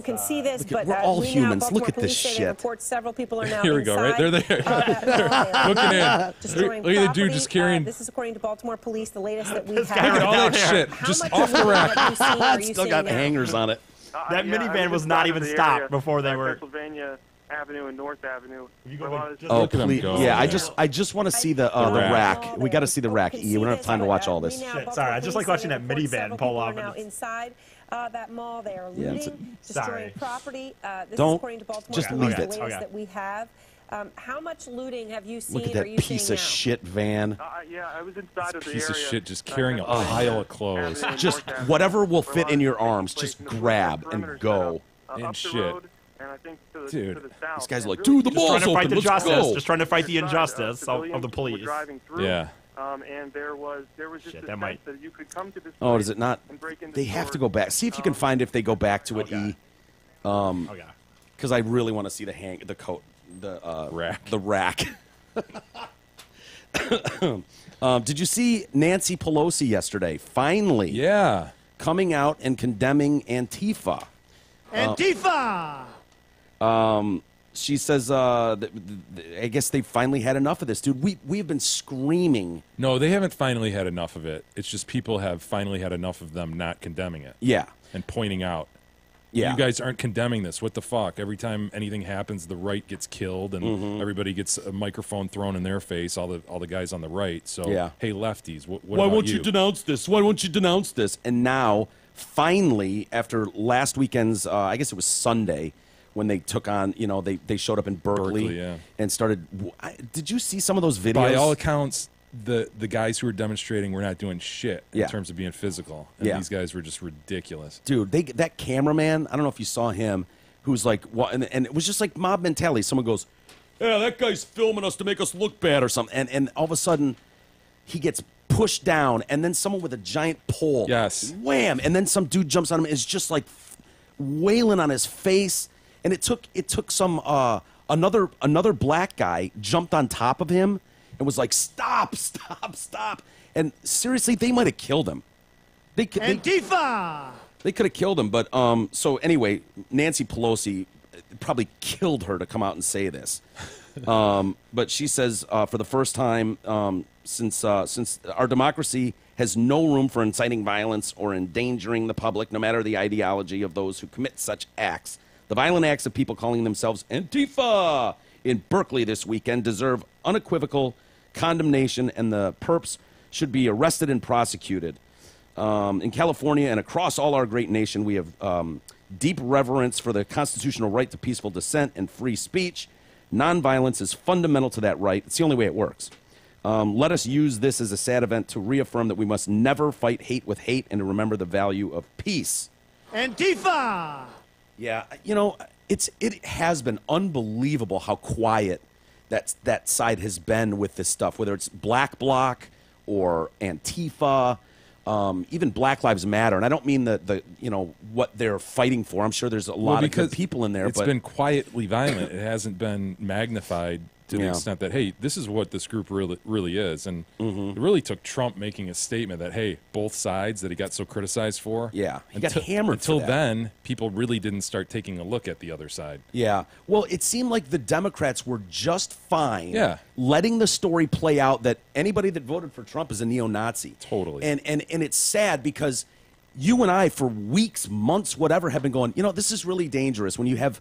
can see this, look but at- we're all we humans. Now, Look at Baltimore this police say they shit. report several people are now Here we go, right? inside, They're there. Looking in. destroying Look at the dude property. just carrying- This is according to Baltimore police, the latest that we This have. guy Look at all that How shit. Just much off the of rack. have you seen, are you Still seeing got now? hangers on it. That minivan was not even stopped before they were. Pennsylvania Avenue and North Avenue. You go where a back- lot of just- Oh, Look at 'em please. go. Yeah, I Yeah. just want to see the rack. rack. We got to see the rack. E. We don't have time to watch all this. Shit, sorry, I just like watching that minivan pull off. Now inside that mall, they are Yeah, looting, it's a- destroying sorry. property. This Don't- is according to Baltimore just police, leave the it. latest Okay. that we have. How much looting have you seen? Look at or are that you piece seeing of now? shit van. Yeah, I was inside of the Piece of area. shit just carrying a pile of clothes. Just whatever will fit in your arms, just grab and go. And up the shit. road, and I think to the, Dude. to the south. These guys are And like, really dude, the Just trying mall's to fight open. the Let's justice. go. Just trying to fight the inside, injustice of civilians the were police. driving through, Yeah. and there was just Shit, this that sense might- that you could come to this Oh, place does it not? and break into They have to stores. go back. See if you can find if they go back to it, Okay. E. Okay. Because I really want to see the Rack. The rack. Did you see Nancy Pelosi yesterday? Finally, Yeah. coming out and condemning Antifa. Antifa! She says, I guess they finally had enough of this, dude. We've been screaming. No, they haven't finally had enough of it. It's just people have finally had enough of them not condemning it Yeah, and pointing out. yeah. You guys aren't condemning this. What the fuck? Every time anything happens, the right gets killed, and Mm-hmm. everybody gets a microphone thrown in their face. All the guys on the right. So, Yeah. hey, lefties, what Why about won't you denounce this? Why won't you denounce this? And now, finally, after last weekend's, I guess it was Sunday, when they took on, they showed up in Berkeley, yeah. and started. Did you see some of those videos? By all accounts, the guys who were demonstrating were not doing shit in Yeah. terms of being physical, and Yeah. these guys were just ridiculous. Dude, that cameraman, I don't know if you saw him, who's like, what? And it was just like mob mentality. Someone goes, yeah, that guy's filming us to make us look bad or something. And all of a sudden, he gets pushed down, and then someone with a giant pole, Yes. wham, and then some dude jumps on him and is just like wailing on his face. And it took some another black guy jumped on top of him and was like, stop, stop, stop. And seriously, they might have killed him. Antifa! They could have killed him, but so anyway, Nancy Pelosi probably killed her to come out and say this. But she says for the first time since our democracy has no room for inciting violence or endangering the public, no matter the ideology of those who commit such acts. The violent acts of people calling themselves Antifa in Berkeley this weekend deserve unequivocal condemnation, and the perps should be arrested and prosecuted. In California and across all our great nation, we have deep reverence for the constitutional right to peaceful dissent and free speech. Nonviolence is fundamental to that right. It's the only way it works. Let us use this as a sad event to reaffirm that we must never fight hate with hate and to remember the value of peace. Antifa! Yeah, it has been unbelievable how quiet that side has been with this stuff, whether it's Black Bloc or Antifa, even Black Lives Matter. And I don't mean the what they're fighting for. I'm sure there's a lot of good people in there. It's but been quietly violent. It hasn't been magnified to the Yeah. extent that, hey, this is what this group really is. And it really took Trump making a statement that, hey, both sides that he got so criticized for. Yeah, he got hammered for Until that. then, people really didn't start taking a look at the other side. Yeah. Well, it seemed like the Democrats were just fine Yeah. letting the story play out that anybody that voted for Trump is a neo-Nazi. Totally. And it's sad because you and I, for weeks, months, whatever, have been going, this is really dangerous when you have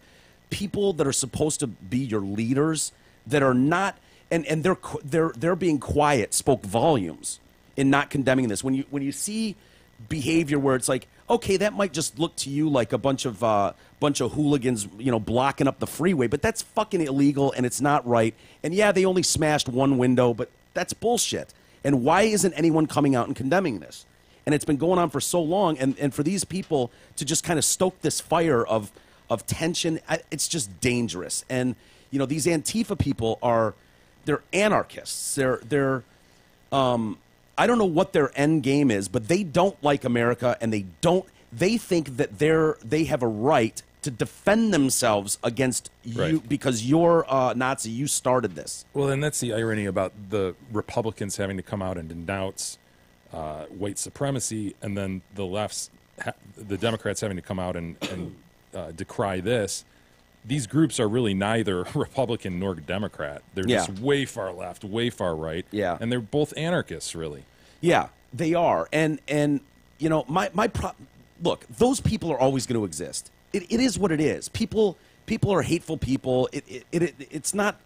people that are supposed to be your leaders that are not, and they're being quiet, spoke volumes in not condemning this. When you see behavior where it's like, okay, that might just look to you like a bunch of hooligans, blocking up the freeway, but that's fucking illegal and it's not right. And yeah, they only smashed one window, but that's bullshit. And why isn't anyone coming out and condemning this? And it's been going on for so long, and for these people to just kind of stoke this fire of tension, it's just dangerous. And these Antifa people they're anarchists. They're I don't know what their end game is, but they don't like America, and they think that they have a right to defend themselves against you because you're Nazi. You started this. Well, and that's the irony about the Republicans having to come out and denounce white supremacy, and then the Democrats having to come out and decry this. These groups are really neither Republican nor Democrat. They're just way far left, way far right. Yeah. And they're both anarchists, really. Yeah, they are. And look, those people are always going to exist. It is what it is. People are hateful people. It's not,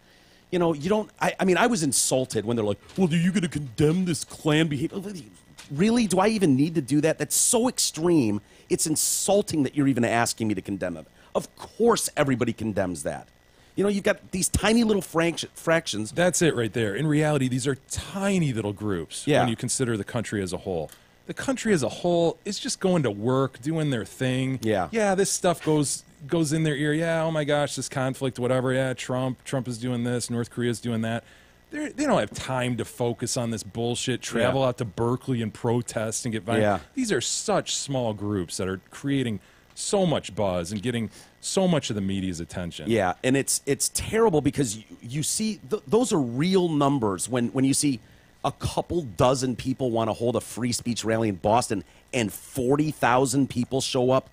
you don't, I mean, I was insulted when they're like, well, are you going to condemn this Klan behavior? Really? Do I even need to do that? That's so extreme. It's insulting that you're even asking me to condemn it. Of course everybody condemns that. You've got these tiny little fractions. That's it right there. In reality, these are tiny little groups when you consider the country as a whole. The country as a whole is just going to work, doing their thing. Yeah. Yeah, this stuff goes in their ear. Yeah, oh my gosh, this conflict, whatever. Yeah, Trump is doing this. North Korea's doing that. They don't have time to focus on this bullshit, travel out to Berkeley and protest and get violent. Yeah. These are such small groups that are creating so much buzz and getting so much of the media's attention. Yeah, and it's terrible because you see those are real numbers when you see a couple dozen people want to hold a free speech rally in Boston and 40,000 people show up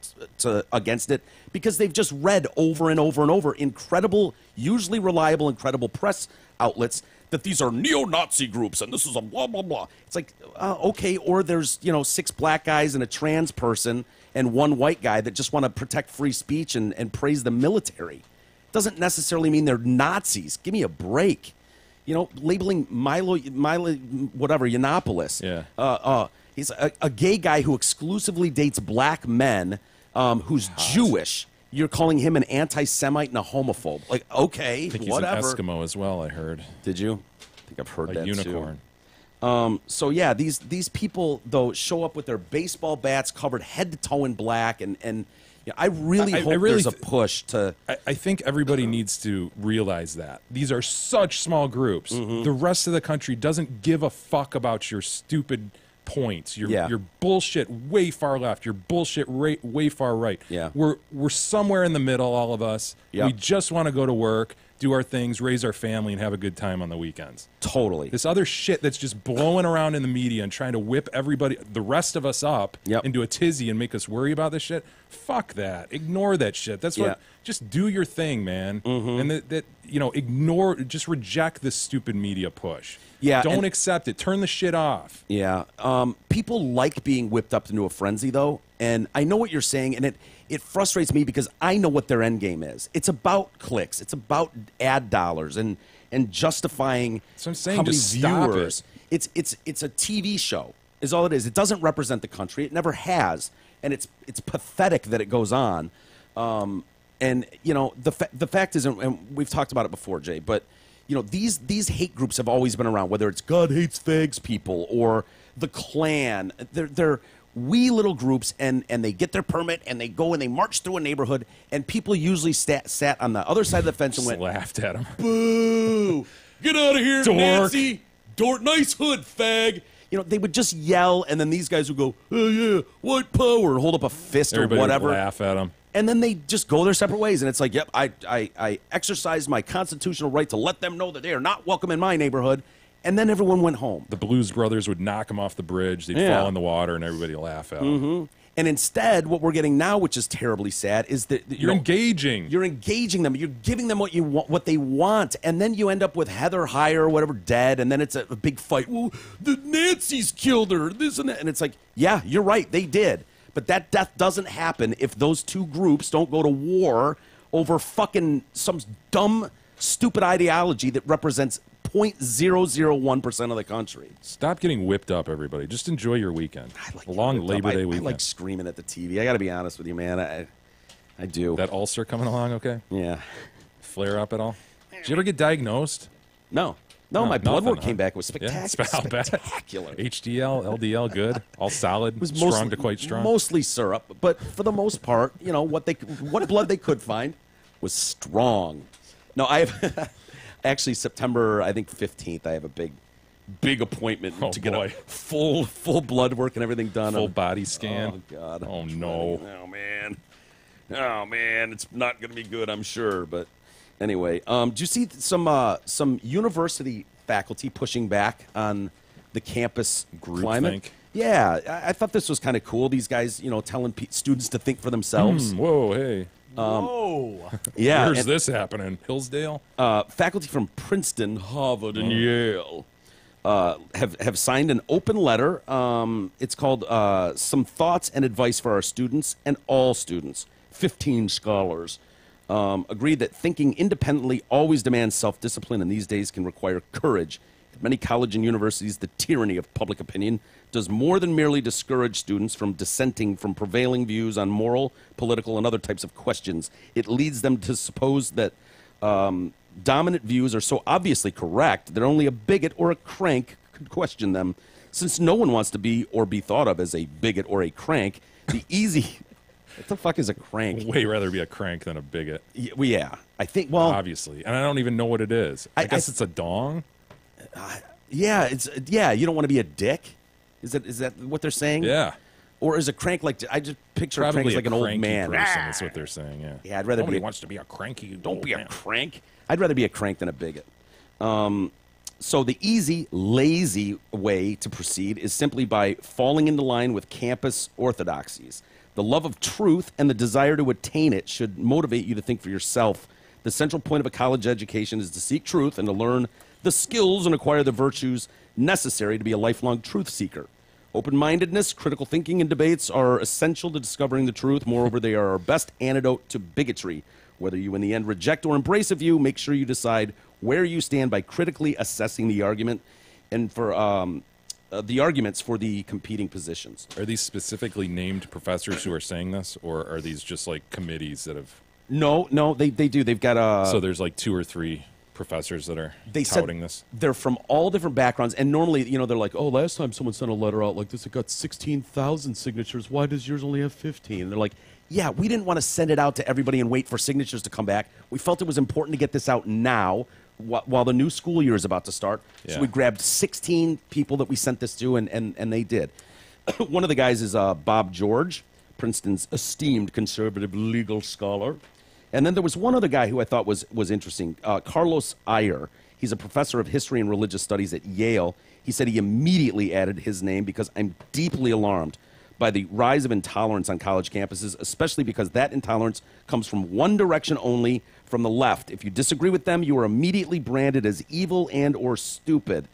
against it because they've just read over and over and over incredible, usually reliable, incredible press outlets that these are neo-Nazi groups and this is a blah, blah, blah. It's like, okay, or there's, 6 black guys and a trans person and 1 white guy that just want to protect free speech and praise the military. Doesn't necessarily mean they're Nazis. Give me a break. Labeling Milo whatever, Yiannopoulos. Yeah. He's a gay guy who exclusively dates black men who's Jewish. You're calling him an anti-Semite and a homophobe. Like, okay, I think whatever. He's an Eskimo as well, I heard. Did you? I think I've heard that unicorn. Too. So yeah, these people though show up with their baseball bats covered head to toe in black, and I really hope there's a push to. I think everybody needs to realize that these are such small groups. Mm-hmm. The rest of the country doesn't give a fuck about your stupid points. Your bullshit way far left. Your bullshit way far right. Yeah, we're somewhere in the middle, all of us. Yep. We just want to go to work, do our things, raise our family, and have a good time on the weekends. Totally. This other shit that's just blowing around in the media and trying to whip everybody, the rest of us up into a tizzy and make us worry about this shit. Fuck that. Ignore that shit. That's what. Just do your thing, man. Mm-hmm. And ignore. Just reject this stupid media push. Yeah. Don't accept it. Turn the shit off. Yeah. People like being whipped up into a frenzy, though, and I know what you're saying, and it frustrates me because I know what their end game is. It's about clicks. It's about ad dollars and justifying so I'm saying, how many just viewers. It's a TV show is all it is. It doesn't represent the country. It never has, and it's pathetic that it goes on. And the fact is, and we've talked about it before, Jay, but these hate groups have always been around. Whether it's God Hates Fags people or the Klan, they're wee little groups, and they get their permit and they go and they march through a neighborhood, and people usually sat on the other side of the fence and went, laughed at them. Boo! Get out of here, dork. Nancy! Dork, nice hood, fag! They would just yell, and then these guys would go, oh yeah, white power, hold up a fist Everybody or whatever. Would laugh at them. And then they just go their separate ways, and it's like, yep, I exercised my constitutional right to let them know that they are not welcome in my neighborhood. And then everyone went home. The Blues Brothers would knock them off the bridge. They'd fall in the water, and everybody would laugh at them. Mm-hmm. And instead, what we're getting now, which is terribly sad, is that you're engaging. You're engaging them. You're giving them what you want, what they want, and then you end up with Heather Heyer or whatever dead, and then it's a big fight. Well, the Nazis killed her. This and that, and it's like, yeah, you're right, they did. But that death doesn't happen if those two groups don't go to war over fucking some dumb, stupid ideology that represents 0.001% of the country. Stop getting whipped up, everybody. Just enjoy your weekend. A long Labor Day I weekend. like screaming at the TV. I got to be honest with you, man. I do. That ulcer coming along okay? Yeah. Flare up at all? Did you ever get diagnosed? No. No, my blood work came back. It was Yeah, spectacular. spectacular. HDL, LDL, good. All solid. It was strong to quite strong. Mostly syrup, but for the most part, you know, what blood they could find was strong. No, I have actually September, I think 15th. I have a big appointment to get a full blood work and everything done. Full body scan. Oh God. Oh no. Oh man, it's not going to be good, I'm sure. But anyway, do you see some university faculty pushing back on the campus climate? Groupthink. Yeah, I thought this was kind of cool. These guys, you know, telling students to think for themselves. Whoa, hey. Whoa. Yeah, Where's and, this happening? Hillsdale? faculty from Princeton, Harvard, and Yale have signed an open letter. It's called Some Thoughts and Advice for Our Students and All Students. 15 scholars agreed that thinking independently always demands self-discipline, and these days can require courage. At many colleges and universities, the tyranny of public opinion does more than merely discourage students from dissenting from prevailing views on moral, political, and other types of questions. It leads them to suppose that dominant views are so obviously correct that only a bigot or a crank could question them. Since no one wants to be or be thought of as a bigot or a crank, the easy... What the fuck is a crank? Way rather be a crank than a bigot. Yeah. I think, well... Obviously. And I don't even know what it is. I guess it's a dong? Yeah, you don't want to be a dick? Is that what they're saying? Yeah. Or is a crank like... I just picture a crank Probably as like an old cranky man. person, that's what they're saying, yeah. Yeah, I'd rather Nobody be... wants to be a cranky Don't old be a man. crank. I'd rather be a crank than a bigot. So the easy, lazy way to proceed is simply by falling into line with campus orthodoxies. The love of truth and the desire to attain it should motivate you to think for yourself. The central point of a college education is to seek truth and to learn the skills and acquire the virtues necessary to be a lifelong truth seeker. Open-mindedness, critical thinking, and debates are essential to discovering the truth. Moreover, they are our best antidote to bigotry. Whether you in the end reject or embrace a view, make sure you decide where you stand by critically assessing the argument and for the arguments for the competing positions. Are these specifically named professors who are saying this, or are these just like committees that have... No, they do. They've got so there's like 2 or 3 professors that are they touting said this? They're from all different backgrounds, and normally, you know, they're like, oh, last time someone sent a letter out like this, it got 16,000 signatures. Why does yours only have 15? And they're like, yeah, we didn't want to send it out to everybody and wait for signatures to come back. We felt it was important to get this out now while the new school year is about to start. Yeah. So we grabbed 16 people that we sent this to, and they did. One of the guys is Bob George, Princeton's esteemed conservative legal scholar. And then there was one other guy who I thought was interesting, Carlos Ayer. He's a professor of history and religious studies at Yale. He said he immediately added his name because I'm deeply alarmed by the rise of intolerance on college campuses, especially because that intolerance comes from one direction only, from the left. If you disagree with them, you are immediately branded as evil and or stupid.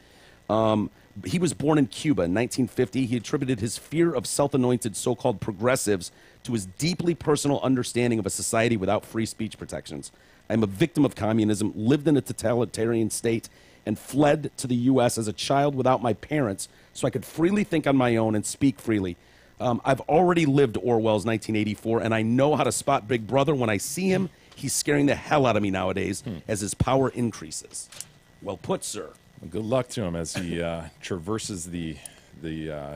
He was born in Cuba in 1950. He attributed his fear of self-anointed so-called progressives to his deeply personal understanding of a society without free speech protections. I'm a victim of communism, lived in a totalitarian state, and fled to the U.S. as a child without my parents so I could freely think on my own and speak freely. I've already lived Orwell's 1984, and I know how to spot Big Brother when I see him. He's scaring the hell out of me nowadays as his power increases. Well put, sir. Well, good luck to him as he traverses the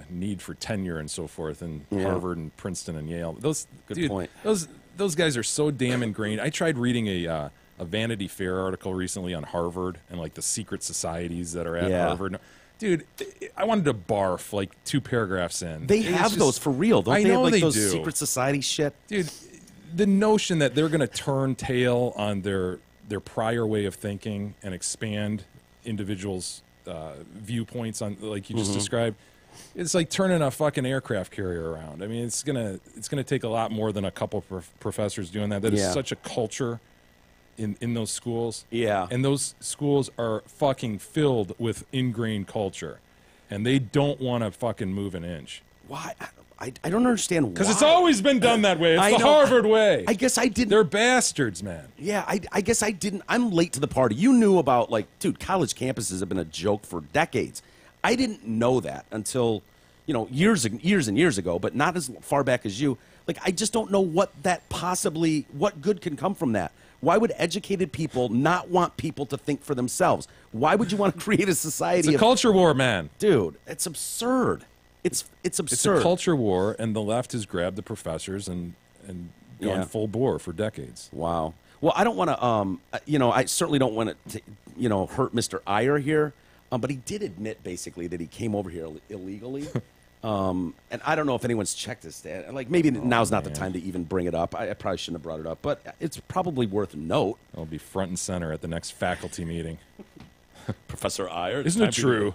need for tenure and so forth in Harvard and Princeton and Yale. Good point. Those guys are so damn ingrained. I tried reading a Vanity Fair article recently on Harvard and like the secret societies that are at Harvard. Dude, I wanted to barf like 2 paragraphs in. They have those for real, don't they? I know have like they those do. secret society shit. Dude, the notion that they're going to turn tail on their prior way of thinking and expand individuals' viewpoints on, like you just described, it's like turning a fucking aircraft carrier around. I mean, it's gonna take a lot more than a couple professors doing that. That is such a culture in those schools. Yeah. And those schools are fucking filled with ingrained culture. And they don't want to fucking move an inch. Why? I don't understand why. Because it's always been done that way. It's I the know. Harvard way. I guess I didn't. They're bastards, man. Yeah, I guess I didn't. I'm late to the party. You knew about, like, dude, college campuses have been a joke for decades. I didn't know that until, years and years ago, but not as far back as you. Like, I just don't know what good can come from that. Why would educated people not want people to think for themselves? Why would you want to create a society It's a culture war, man. Dude, it's absurd. It's absurd. It's a culture war, and the left has grabbed the professors and gone full bore for decades. Wow. Well, I don't want to, I certainly don't want to, hurt Mr. Iyer here, but he did admit basically that he came over here illegally. And I don't know if anyone's checked his stat. Like, maybe now's not the time to even bring it up. I probably shouldn't have brought it up, but it's probably worth a note. It'll be front and center at the next faculty meeting. Professor Iyer. Isn't it true?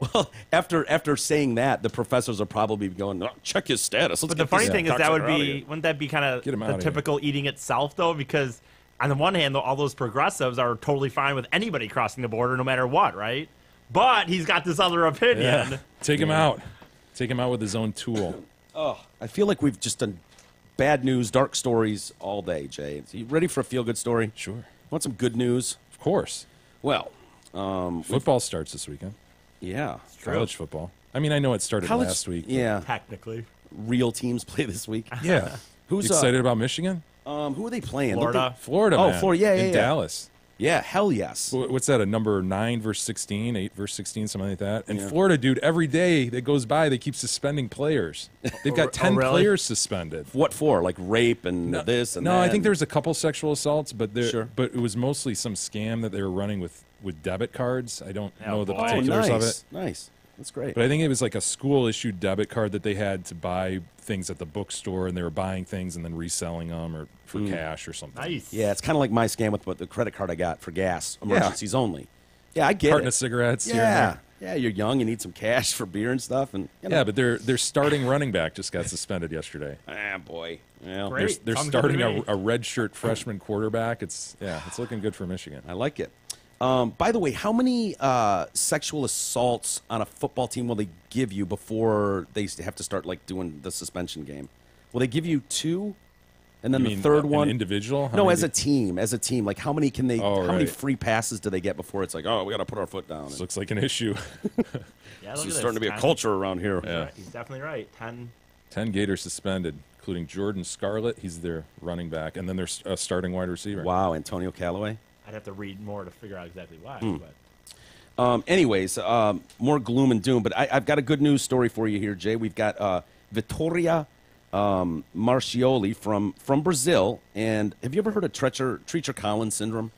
Well, after saying that, the professors are probably going, check his status. But the funny thing is wouldn't that be kind of the typical eating itself, though? Because on the one hand, all those progressives are totally fine with anybody crossing the border no matter what, right? But he's got this other opinion. Yeah. Take him out. Take him out with his own tool. Oh, I feel like we've just done bad news, dark stories all day, Jay. So you ready for a feel-good story? Sure. Want some good news? Of course. Well, football starts this weekend. Yeah. College football. I mean, I know it started last week. Yeah. Technically. Real teams play this week. Yeah. Who's excited about Michigan? Who are they playing? Florida. Florida, Oh, man. Florida, yeah. In Dallas. Yeah, hell yes. What's that, a number 9 versus 16, 8 versus 16, something like that? And Florida, dude, every day that goes by, they keep suspending players. They've got 10 players suspended. What for? Like rape and this and that? No, I think there's a couple sexual assaults, but but it was mostly some scam that they were running with debit cards. I don't know the particulars of it. Nice. That's great. But I think it was like a school-issued debit card that they had to buy things at the bookstore, and they were buying things and then reselling them or for cash or something. Nice. Yeah, it's kind of like my scam with the credit card I got for gas, emergencies only. Yeah, I get Carton it. of cigarettes. Yeah. Here and there. Yeah, you're young, you need some cash for beer and stuff. And Yeah, but their starting running back just got suspended yesterday. Boy. Well, Great. They're Sounds starting good to a me. redshirt freshman quarterback. It's looking good for Michigan. I like it. By the way, how many sexual assaults on a football team will they give you before they have to start doing the suspension game? Will they give you 2, and then You the mean third an one? individual? How No, many as a team. As a team, like how many can they? Oh, how many right. free passes do they get before it's like, oh, we got to put our foot down? This looks like an issue. Yeah, This look is at starting to be a 10. culture around here. Yeah. He's definitely right. 10. 10 Gators suspended, including Jordan Scarlett. He's their running back, and then there's a starting wide receiver. Wow, Antonio Callaway. I'd have to read more to figure out exactly why. Hmm. But Anyways, more gloom and doom, but I've got a good news story for you here, Jay. We've got Vittoria Marchioli from Brazil, and have you ever heard of Treacher-Collins syndrome?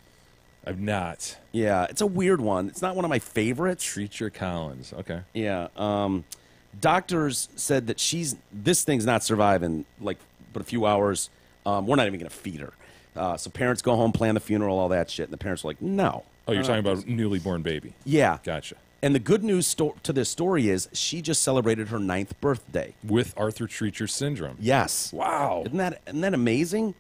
I've not. Yeah, it's a weird one. It's not one of my favorites. Treacher-Collins. Okay. Yeah. Doctors said that this thing's not surviving but a few hours. We're not even going to feed her. So parents go home, plan the funeral, all that shit, and the parents are like, no. Oh, you're talking about a newly born baby. Yeah. Gotcha. And the good news to this story is she just celebrated her 9th birthday. With Arthur Treacher syndrome. Yes. Wow. Isn't that amazing?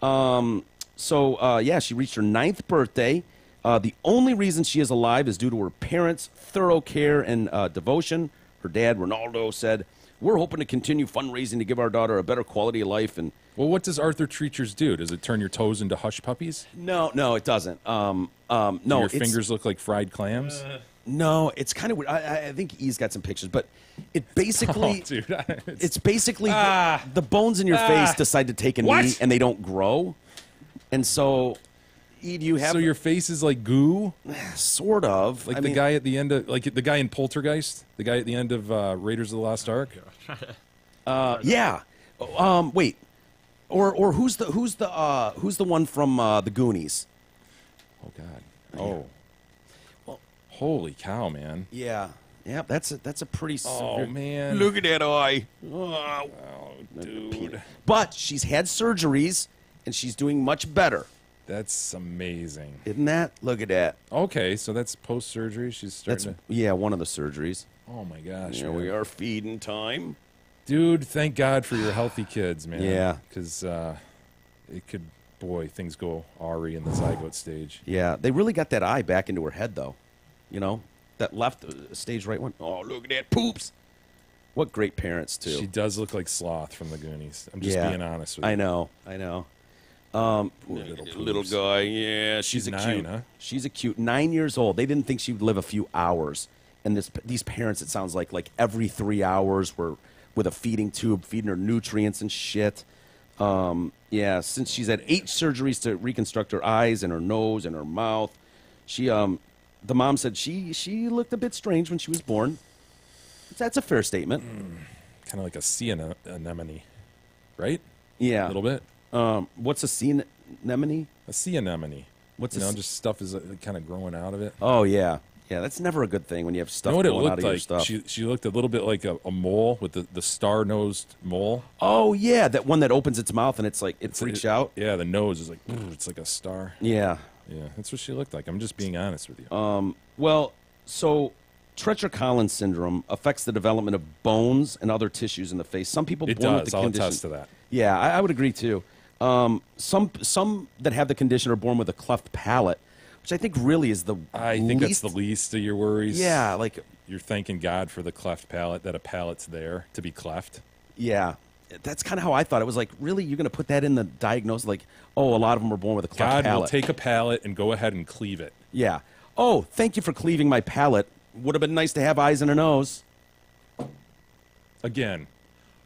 She reached her 9th birthday. The only reason she is alive is due to her parents' thorough care and devotion. Her dad, Ronaldo, said, "We're hoping to continue fundraising to give our daughter a better quality of life." And well, what does Arthur Treacher's do? Does it turn your toes into hush puppies? no, it doesn't. No, Do your it's- fingers look like fried clams? No, it's kind of weird. I think he's got some pictures, but it basically, Oh, dude, it's basically the bones in your face decide to take a knee and they don't grow, and so. Do you have so your face is like goo, sort of, like the guy at the end of the guy in Poltergeist, the guy at the end of Raiders of the Lost Ark. Yeah. Wait, or who's the one from the Goonies? Oh God. Oh. Well, holy cow, man. Yeah. Yeah. That's a pretty. Oh severe... man. Look at that eye. Oh, dude. But she's had surgeries and she's doing much better. That's amazing. Isn't that? Look at that. Okay, so that's post surgery. She's starting to. One of the surgeries. Oh my gosh. Here we are, feeding time. Dude, thank God for your healthy kids, man. Yeah. Because it could, things go awry in the zygote stage. Yeah, they really got that eye back into her head, though. You know, that left stage right one. Oh, look at that poops. What great parents too. She does look like Sloth from the Goonies. I'm just being honest with you. I know. Little guy, yeah, she's a 9, cute. huh? She's a cute 9 years old. They didn't think she'd live a few hours, and these parents, it sounds like every 3 hours were with a feeding tube, feeding her nutrients and shit. Yeah, since she's had 8 surgeries to reconstruct her eyes and her nose and her mouth, the mom said she looked a bit strange when she was born. That's a fair statement. Kind of like a sea anemone, right? Yeah, A little bit. What's a sea anemone? A sea anemone. What's you a know, s- just stuff is kind of growing out of it. Oh yeah, that's never a good thing when you have stuff You know what it going out looked of your like? stuff. She looked a little bit like a mole with the star-nosed mole. Oh yeah, that one that opens its mouth and it's like it freaks out. Yeah, the nose is like it's like a star. Yeah. Yeah, that's what she looked like. I'm just being honest with you. Well, so Treacher-Collins syndrome affects the development of bones and other tissues in the face. Some people It born does. with the I'll condition. attest to that. Yeah, I would agree too. Some that have the condition are born with a cleft palate, which I think really is the I think least. that's the least of your worries. Yeah, like You're thanking God for the cleft palate, that a palate's there to be cleft. yeah. That's kind of how I thought. It was like, really, you're going to put that in the diagnosis? Like, oh, a lot of them are born with a cleft God palate. will take a palate and go ahead and cleave it. Yeah. Oh, thank you for cleaving my palate. Would have been nice to have eyes and a nose. Again,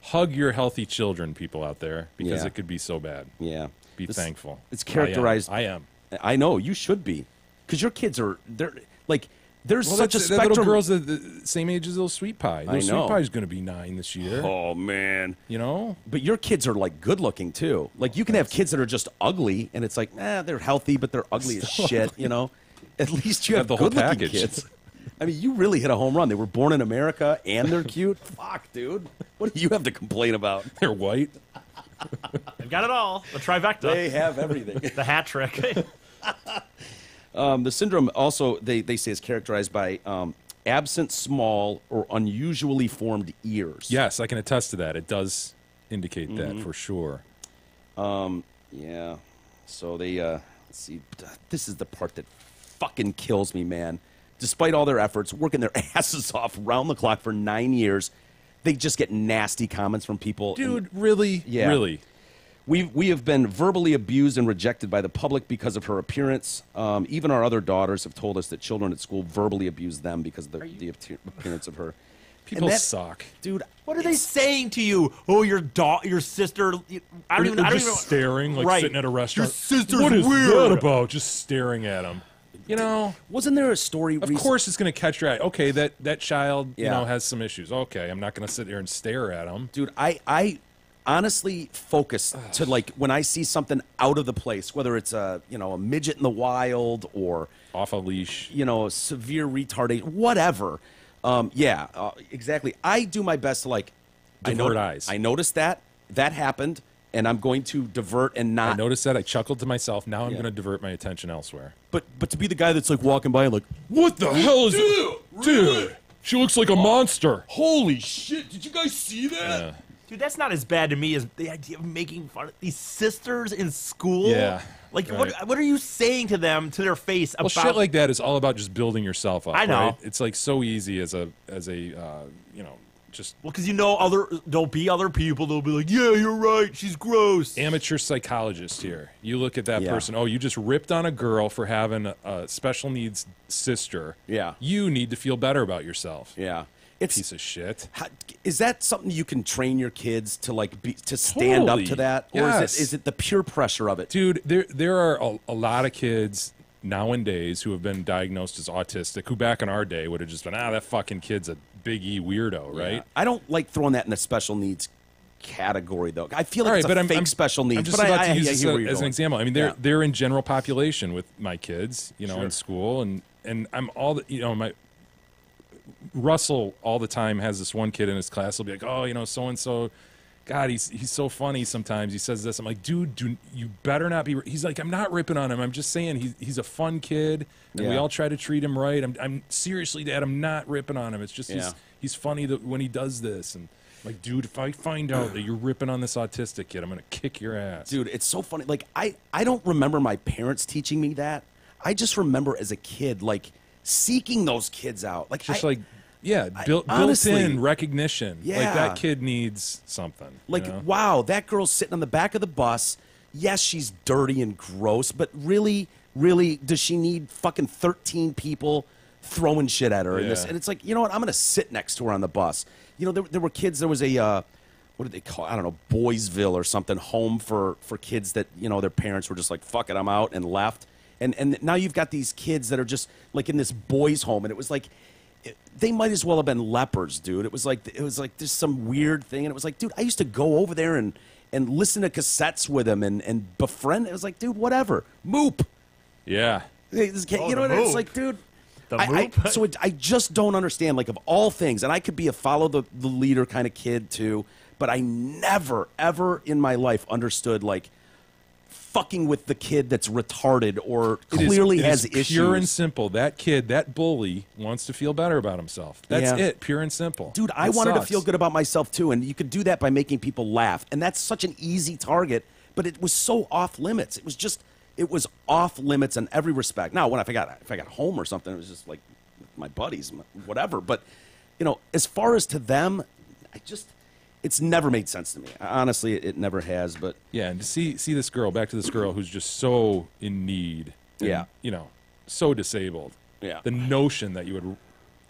hug your healthy children, people out there, because Yeah. it could be so bad. Yeah. Be thankful. It's characterized. I am. I know you should be, because your kids they're like there's Well, such a that spectrum. little girl's the same age as little Sweet Pie. Little I know. Sweet Pie's going to be 9 this year. Oh man. You know? But your kids are like good looking too. Like you can have kids that are just ugly, and it's like, they're healthy, but they're ugly as Still shit. ugly. You know. At least you have the whole good looking package. kids. I mean, you really hit a home run. They were born in America and they're cute. Fuck, dude. What do you have to complain about? They're white. They've got it all. The trifecta. They have everything. The hat trick. The syndrome also, they say, is characterized by absent, small, or unusually formed ears. Yes, I can attest to that. It does indicate that Mhm. for sure. Yeah. So they, let's see. This is the part that fucking kills me, man. Despite all their efforts, working their asses off round the clock for 9 years, they just get nasty comments from people. Dude, really? Yeah. Really? We have been verbally abused and rejected by the public because of her appearance. Even our other daughters have told us that children at school verbally abuse them because of the appearance of her. People And that- suck. Dude, What are they saying to you? Oh, your sister. I don't even. Or I don't just even. staring, like Right. sitting at a restaurant. Your sister's What is weird. that about? Just staring at them. You know, wasn't there a story? Of course, it's going to catch your eye. Okay, that child, Yeah. you know, has some issues. Okay, I'm not going to sit there and stare at him. Dude, I honestly focus to like when I see something out of the place, whether it's a midget in the wild or off a leash, severe retardation, whatever. Exactly. I do my best to like Divert eyes. I noticed that happened, and I'm going to divert and I not. noticed that. I chuckled to myself. Now I'm Yeah. going to divert my attention elsewhere. But to be the guy that's like walking by and like, What the hell is Dude, she looks like a monster. Holy shit! Did you guys see that? Yeah. Dude, that's not as bad to me as the idea of making fun of these sisters in school. Yeah, Like, right. what are you saying to them, to their face Well, about? shit like that is all about just building yourself up. I know. Right? It's like so easy as a just Well, because there'll be other people that'll be like, yeah, you're right, she's gross. amateur psychologist here. You look at that Yeah. person. Oh, you just ripped on a girl for having a special needs sister. Yeah. You need to feel better about yourself. Yeah. It's Piece of shit. Is that something you can train your kids to like to stand up Totally. to that, or Yes. is it the pure pressure of it? Dude, there are a lot of kids nowadays who have been diagnosed as autistic, who back in our day would have just been, that fucking kid's a big E weirdo, right? Yeah. I don't like throwing that in the special needs category though. I feel like All right, it's but a fake special needs. I'm just but about I to use I this hear where you're as an going. example. I mean, Yeah. they're in general population with my kids, Sure. in school, and I'm my Russell all the time has this one kid in his class. He'll be like, oh, so and so. God, he's so funny sometimes. He says this. I'm like, dude, you better not be. He's like, I'm not ripping on him. I'm just saying he's a fun kid, and we Yeah. all try to treat him right. I'm seriously, Dad, I'm not ripping on him. It's just Yeah. he's funny when he does this. And I'm like, dude, if I find out that you're ripping on this autistic kid, I'm gonna kick your ass. Dude, it's so funny. Like I don't remember my parents teaching me that. I just remember as a kid like seeking those kids out. Like Just I, like Yeah, honestly, built-in recognition. Yeah. Like, that kid needs something. Like, you know? wow, that girl's sitting on the back of the bus. Yes, she's dirty and gross, but really, does she need fucking 13 people throwing shit at her? Yeah. And it's like, you know what? I'm going to sit next to her on the bus. You know, there were kids. There was a, what did they call it? I don't know, Boysville or something, home for kids that, you know, their parents were just like, fuck it, I'm out, and left. And now you've got these kids that are just like in this boys' home, and it was like, they might as well have been lepers, dude. It was like there's some weird thing, and it was like, dude, I used to go over there and listen to cassettes with him and befriend. It was like, dude, whatever, moop. Yeah. Hey, you know what? It's like, dude. I just don't understand. Like, of all things, and I could be a follow the leader kind of kid too, but I never ever in my life understood like fucking with the kid that's retarded or clearly has issues. Pure and simple. That kid, that bully, wants to feel better about himself. That's it. Pure and simple. Dude, I wanted to feel good about myself too, and you could do that by making people laugh, and that's such an easy target. But it was so off limits. It was off limits in every respect. Now, if I got home or something, it was just like my buddies, whatever. But you know, as far as to them, it's never made sense to me. Honestly, it never has. But yeah, and to see this girl, back to this girl who's just so in need. And, yeah, you know, so disabled. Yeah, the notion that you would,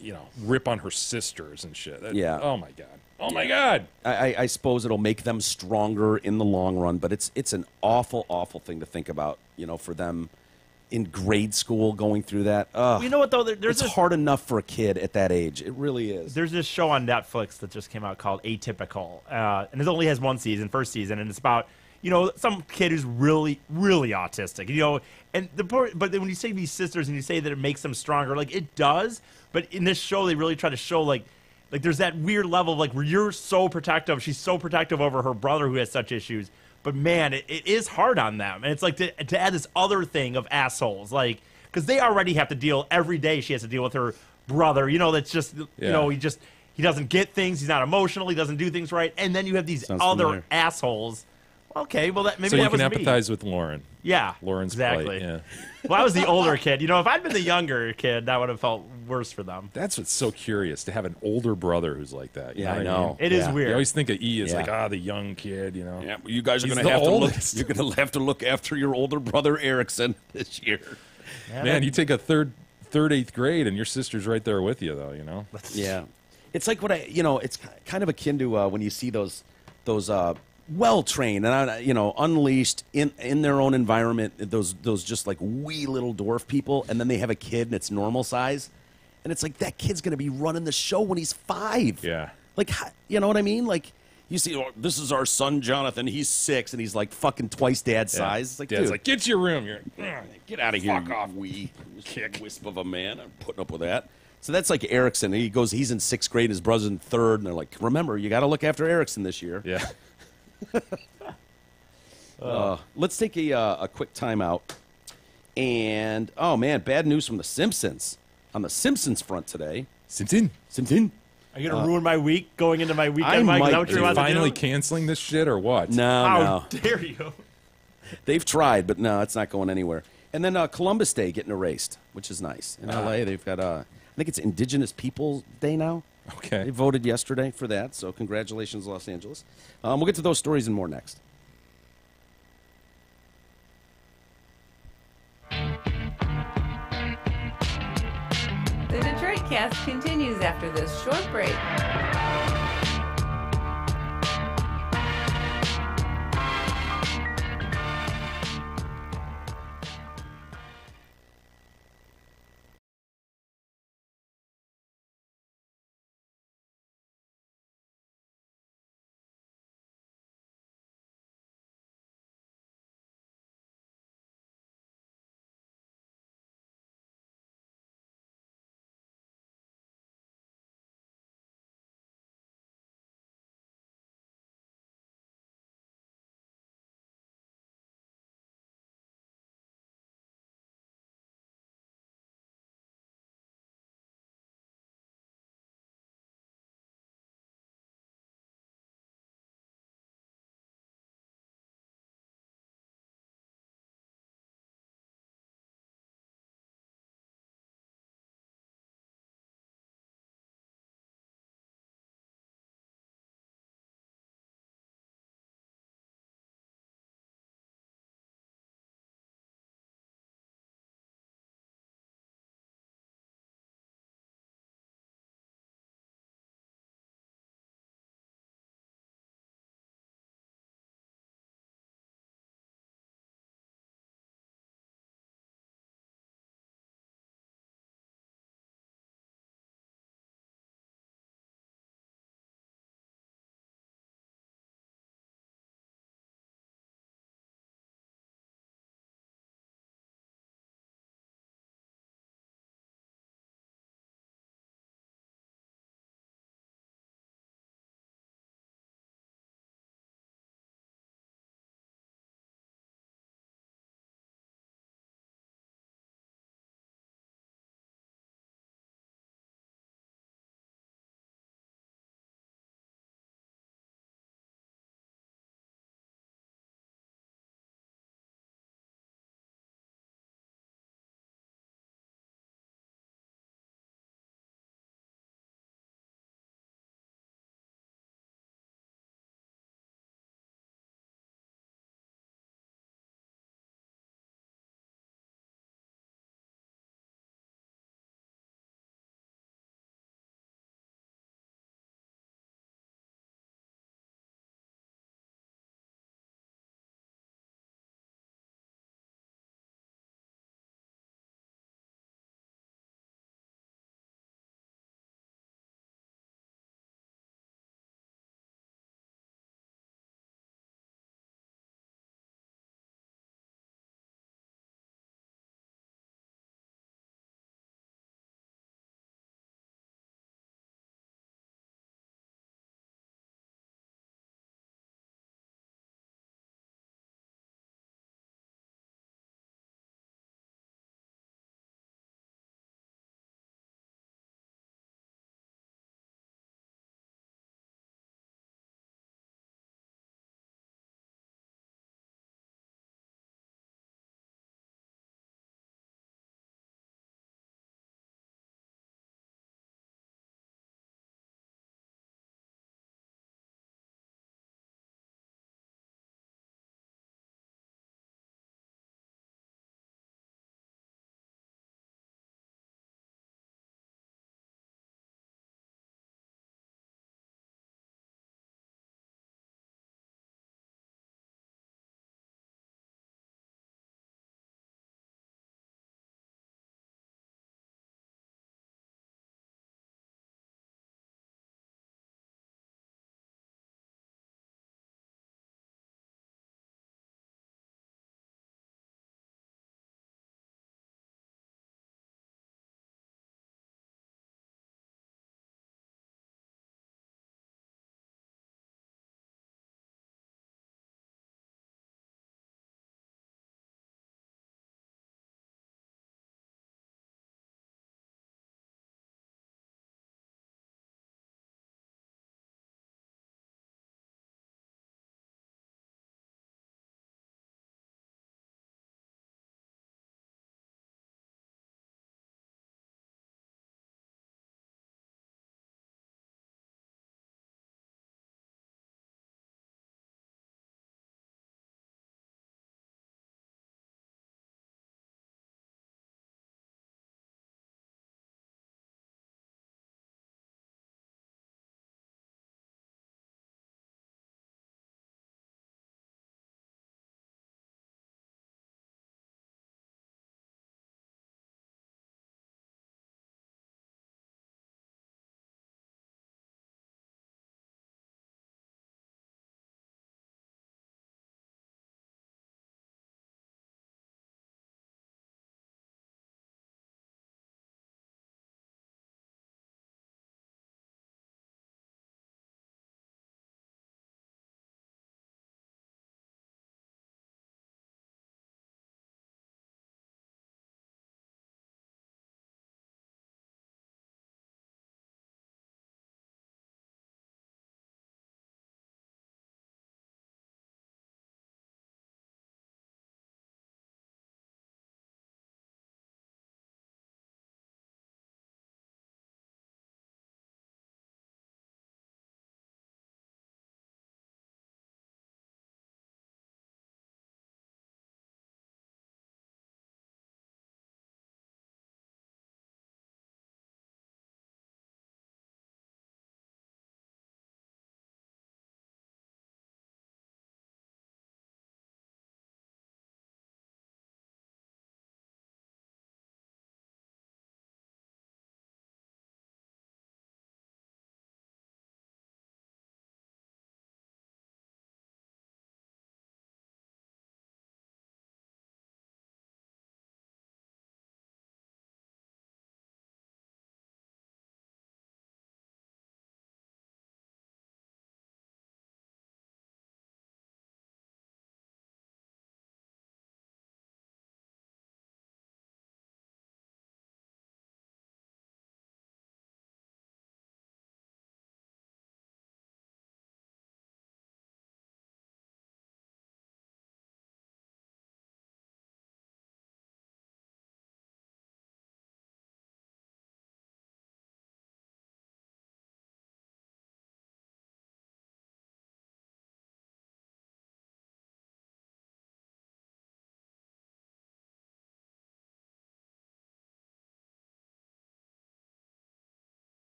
you know, rip on her sisters and shit. Yeah. Oh my god. Oh my god. I suppose it'll make them stronger in the long run, but it's an awful, awful thing to think about. You know, for them in grade school going through that. You know what though? There's hard enough for a kid at that age. It really is. There's this show on Netflix that just came out called Atypical, and it only has one season, first season, and it's about, you know, some kid who's really, really autistic. You know, and but then when you say these sisters and you say that it makes them stronger, like it does. But in this show, they really try to show like there's that weird level of like where you're so protective. She's so protective over her brother who has such issues. But man, it is hard on them, and it's like to add this other thing of assholes, like because they already have to deal every day. She has to deal with her brother. You know, that's just you know he doesn't get things. He's not emotional. He doesn't do things right. And then you have these other assholes. Okay, well maybe so that you was can me. empathize with Lauren. Yeah, Lauren's exactly. plight, yeah. Well, I was the older kid. You know, if I'd been the younger kid, that would have felt worse for them. That's what's so curious to have an older brother who's like that. You Yeah, know I what know. mean? It is weird. You always think of E as Yeah. like the young kid. You know. Yeah, well, you guys are He's going to the have to look. oldest. You're going to have to look after your older brother Erickson this year. Man, you take a third, eighth grade, and your sister's right there with you, though. You know. Yeah, it's like it's kind of akin to when you see those well-trained and unleashed in their own environment, those just like wee little dwarf people, and then they have a kid and it's normal size, and it's like that kid's going to be running the show when he's 5. Yeah. Like, you know what I mean? Like, you see, this is our son Jonathan. He's 6 and he's like fucking twice dad's size. It's like, Dad's dude, like, get to your room. You're get out of here, Fuck off. wee wisp of a man. I'm putting up with that. So that's like Erickson. He's in 6th grade, his brother's in 3rd, and they're like, remember, you got to look after Erickson this year. Yeah. Let's take a quick timeout. And, oh, man, bad news from The Simpsons. On The Simpsons front today. Simpson. Are you going to ruin my week going into my weekend, I Mike? Is might that what be. you're about to Finally do? canceling this shit or what? No, How dare you? They've tried, but no, it's not going anywhere. And then Columbus Day getting erased, which is nice. In L.A., they've got, I think it's Indigenous Peoples Day now. Okay. They voted yesterday for that, so congratulations, Los Angeles. We'll get to those stories and more next. The Detroit Cast continues after this short break.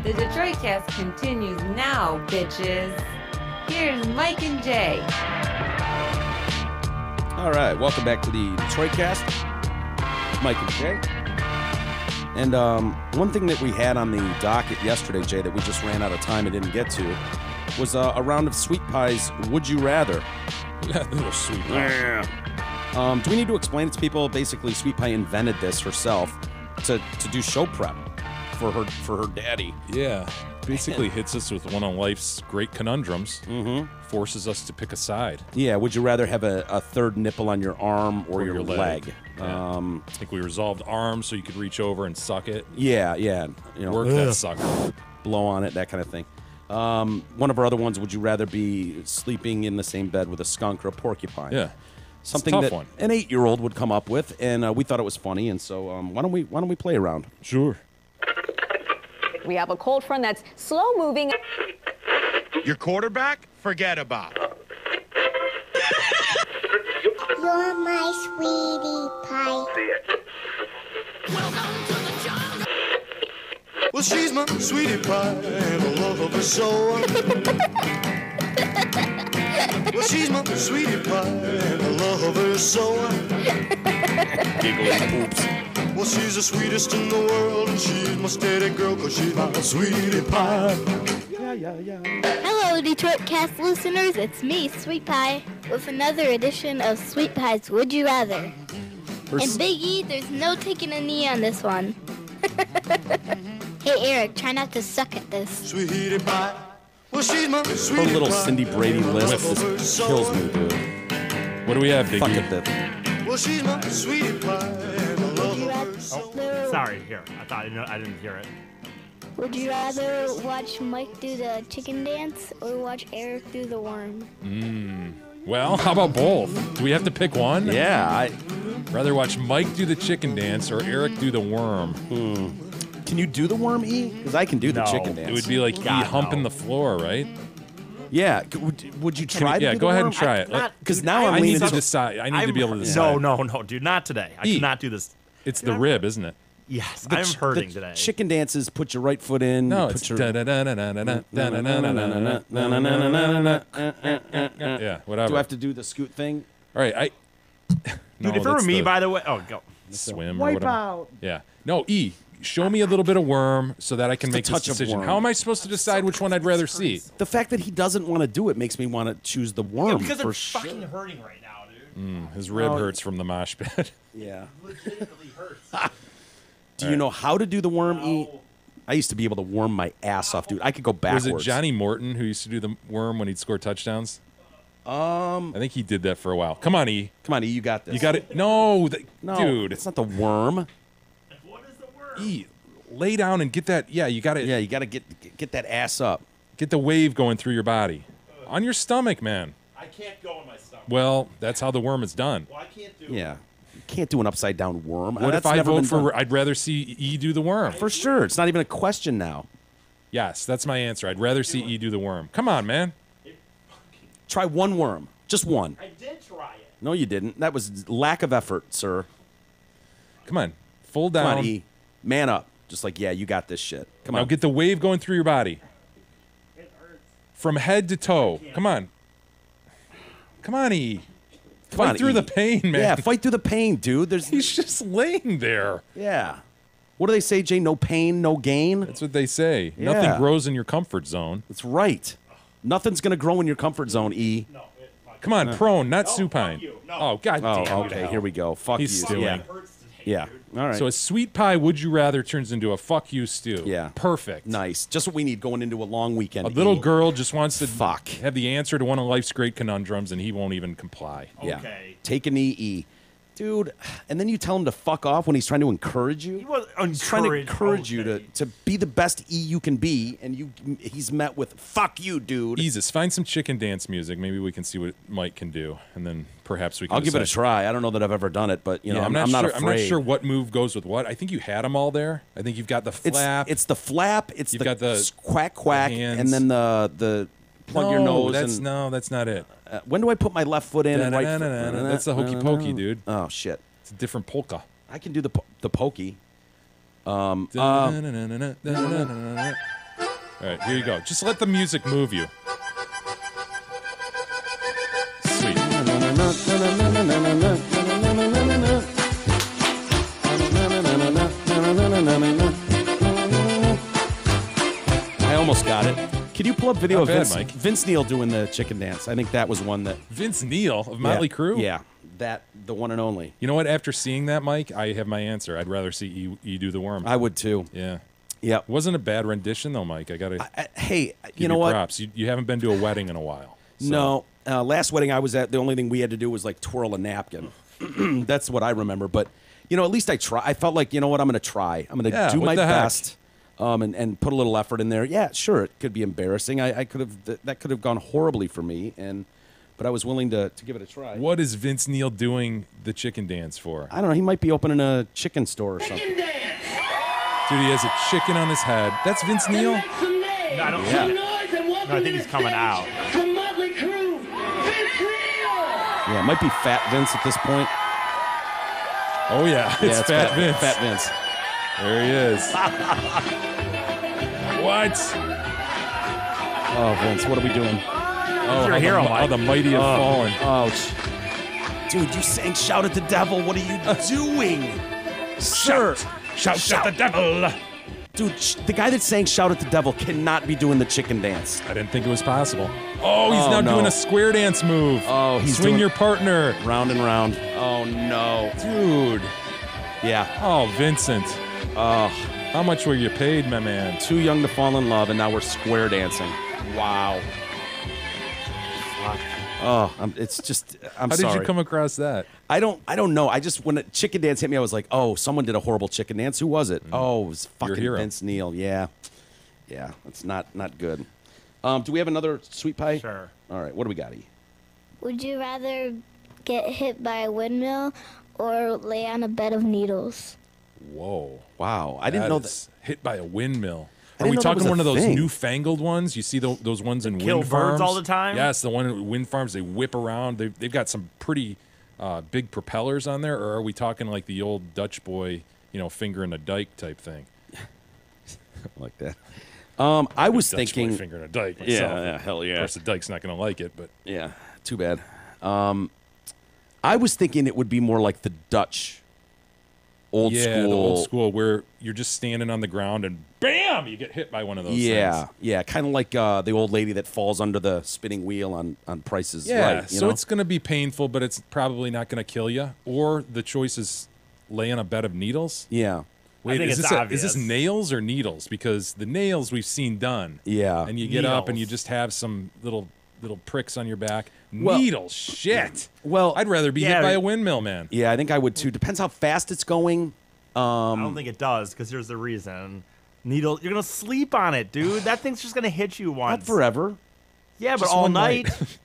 The Detroit Cast continues now, bitches. Here's Mike and Jay. All right, welcome back to the Detroit Cast. Mike and Jay. And one thing that we had on the docket yesterday, Jay, that we just ran out of time and didn't get to, was a round of Sweet Pie's Would You Rather. Little Sweet Pie. Do we need to explain it to people? Basically, Sweet Pie invented this herself to do show prep for her daddy. Yeah. Basically hits us with one of life's great conundrums. Mm-hmm. Forces us to pick a side. Yeah, would you rather have a third nipple on your arm or your leg? Yeah. I think we resolved arms so you could reach over and suck it. Yeah. You know, Work that sucker. Blow on it, that kind of thing. One of our other ones, would you rather be sleeping in the same bed with a skunk or a porcupine? Yeah. Something tough that one. an 8-year-old would come up with, and we thought it was funny, and so why don't we play around? Sure. We have a cold front that's slow moving. Your quarterback? Forget about. You're my sweetie pie. Well, she's my sweetie pie, and I love her so. Well, she's my sweetie pie, and I love her so. Giggling oops. Well, she's the sweetest in the world, and she's my steady girl, 'cause she's my sweetie pie. Hello, Detroit Cast listeners. It's me, Sweet Pie, with another edition of Sweet Pie's Would You Rather. And Big E, there's no taking a knee on this one. Hey, Eric, try not to suck at this. Sweetie pie. Well, she's my Her sweetie little pie. Cindy Brady list just kills me, dude. What do we have, Biggie? Fuck it, then. Well, she's my sweetie pie, and I love her so. Sorry, here. I didn't hear it. Would you rather watch Mike do the chicken dance or watch Eric do the worm? Well, how about both? Do we have to pick one? Yeah, I'd rather watch Mike do the chicken dance or Eric do the worm. Can you do the worm, E? Because I can do the chicken dance. It would be like E humping the floor, right? Yeah. Would you try to Yeah, do go the ahead worm? and try it. Because now I I'm need leaning to decide. I need to be able to decide. No, dude, not today. I cannot do this. It's the rib, isn't it? Yes, I'm hurting today. Chicken dances, put your right foot in. No, put it's your... Yeah, whatever. Do I have to do the scoot thing? All right, Dude, if it were me, by the way, go. Swim Wipe or whatever. out. Yeah. No, E, show me a little bit of worm so that I can Just a make this touch of decision. worm. How am I supposed to decide which one I'd rather see? The fact that he doesn't want to do it makes me want to choose the worm because for it's sure. fucking hurting right now, dude. His rib Oh. hurts from the mosh pit. Yeah. Legitimately hurts. Do you know how to do the worm, E? I used to be able to worm my ass off, dude. I could go backwards. Was it Johnny Morton who used to do the worm when he'd score touchdowns? I think he did that for a while. Come on, E. Come on, E, you got this. You got it. No, No, dude. it's not the worm. E, lay down and get that. Yeah, you got it. Yeah, you got to get that ass up. Get the wave going through your body. On your stomach, man. I can't go in my stomach. Well, that's how the worm is done. Well, I can't do Yeah. You can't do an upside down worm. What That's if I never vote been for? done. I'd rather see E do the worm. For sure. It's not even a question now. Yes, that's my answer. I'd rather see E do the worm. Come on, man. Try one worm. Just one. I did try it. No, you didn't. That was lack of effort, sir. Come on. Full down. Come on, E. Man up. Just like, yeah, you got this shit. Come Now on. get the wave going through your body. From head to toe. Come on. Come on, E. Fight on, through E. the pain, man. Yeah, fight through the pain, dude. There's He's just laying there. Yeah. What do they say, Jay? No pain, no gain? That's what they say. Yeah. Nothing grows in your comfort zone. That's right. Nothing's going to grow in your comfort zone, E. Come on, prone, not supine. Oh, god damn. Oh, okay. Here we go. Fuck He's you. stewing. Yeah. Yeah. All right. So a sweet pie would you rather turns into a fuck you stew. Yeah. Perfect. Nice. Just what we need going into a long weekend. A little E. girl just wants to Fuck. have the answer to one of life's great conundrums, and he won't even comply. Yeah. Okay. Take a knee, E. Dude, and then you tell him to fuck off when he's trying to encourage you. He was He's trying to encourage you to be the best E you can be, and he's met with "fuck you, dude." Jesus, find some chicken dance music. Maybe we can see what Mike can do, and then perhaps we can. I'll give it a decide. try. I don't know that I've ever done it, but I'm not sure, afraid. I'm not sure what move goes with what. I think you had them all there. I think you've got the flap. It's the flap. It's You've the, got the quack quack, hands. and then the plug your nose. That's not it. When do I put my left foot in and right foot? That's the hokey pokey, dude. Oh shit! It's a different polka. I can do the pokey. All right, here you go. Just let the music move you. Sweet. I almost got it. Can you pull up video Not of bad, Vince, Mike. Vince Neil doing the chicken dance? I think that was one that Vince Neil of Motley Crue? Yeah, the one and only. You know what? After seeing that, Mike, I have my answer. I'd rather see you do the worm. I would too. Yeah. Yeah. Wasn't a bad rendition, though, Mike. I got to Hey, give you know what? props. You haven't been to a wedding in a while. So. No. Last wedding I was at, the only thing we had to do was like twirl a napkin. That's what I remember. But, you know, at least I try. I felt like, you know what? I'm going to try. I'm going to do what my the heck? best. And put a little effort in there. Yeah, sure, it could be embarrassing. I could have that could have gone horribly for me, but I was willing to give it a try. What is Vince Neil doing the chicken dance for? I don't know. He might be opening a chicken store or something. Dude, he has a chicken on his head. That's Vince Neil? No, I don't. Yeah. No, I think he's coming out. Yeah, it might be Fat Vince at this point. Oh, yeah. It's Fat Vince. Fat Vince. There he is. What? Oh, Vince, what are we doing? Oh, your hero, how Mike. the mighty have fallen. Oh, dude, you sang "Shout at the Devil." What are you doing, sir? Shout at the devil. Dude, the guy that sang "Shout at the Devil" cannot be doing the chicken dance. I didn't think it was possible. Oh, he's now no. doing a square dance move. Oh, he's Swing doing- your partner. Round and round. Oh no, Dude. Yeah. Oh, Vincent. Oh, How much were you paid, my man? too young to fall in love, and now we're square dancing. Wow. Oh, it's just. I'm How sorry. did you come across that? I don't know. I just when a chicken dance hit me, I was like, oh, someone did a horrible chicken dance. Who was it? Oh, it was Your fucking hero. Vince Neil. Yeah, it's not good. Do we have another sweet pie? Sure. All right. What do we got? Would you rather get hit by a windmill or lay on a bed of needles? Whoa. Wow, I didn't know that. is hit by a windmill. I Are didn't we know that talking was a one of those thing. newfangled ones? You see those ones in kill wind birds farms all the time? Yes, the one in wind farms. They whip around. They've got some pretty big propellers on there. Or are we talking like the old Dutch boy, finger in a dike type thing? Like that. I was Dutch boy thinking. finger in a dike. Myself. Yeah, hell yeah. Of course, the dike's not going to like it, but Yeah, too bad. I was thinking it would be more like the Dutch old yeah, school. the old school where you're just standing on the ground and bam, you get hit by one of those things. Yeah, kind of like the old lady that falls under the spinning wheel on Price's Yeah, Right. You so know? it's going to be painful, but it's probably not going to kill you. Or the choice is lay on a bed of needles. Yeah. Wait, think is it's this obvious. is this nails or needles? Because the nails we've seen done. Yeah. And you get up and you Needles. just have some little pricks on your back. Well- Needles, shit. Well, I'd rather be Yeah, hit by but- a windmill, man. yeah, I think I would too. Depends how fast it's going. I don't think it does, because here's the reason. Needle, you're gonna sleep on it, dude. That thing's just gonna hit you once. Not forever. Yeah, but Just all one night. night.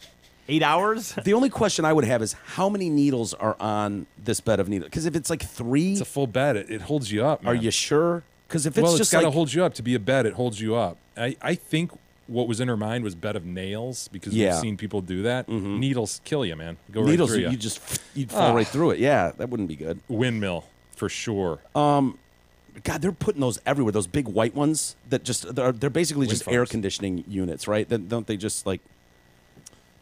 8 hours. The only question I would have is how many needles are on this bed of needles? Because if it's like 3, It's a full bed. It holds you up, man. are you sure? Because if it's well, just got to like hold you up. To be a bed, it holds you up. I think what was in her mind was bed of nails, because Yeah. we've seen people do that. Needles kill you, man. Go needles, right through you'd fall right through it. Yeah, that wouldn't be good. Windmill, for sure. God, they're putting those everywhere. Those big white ones that just they're basically just air farms. conditioning units, right? Don't they just like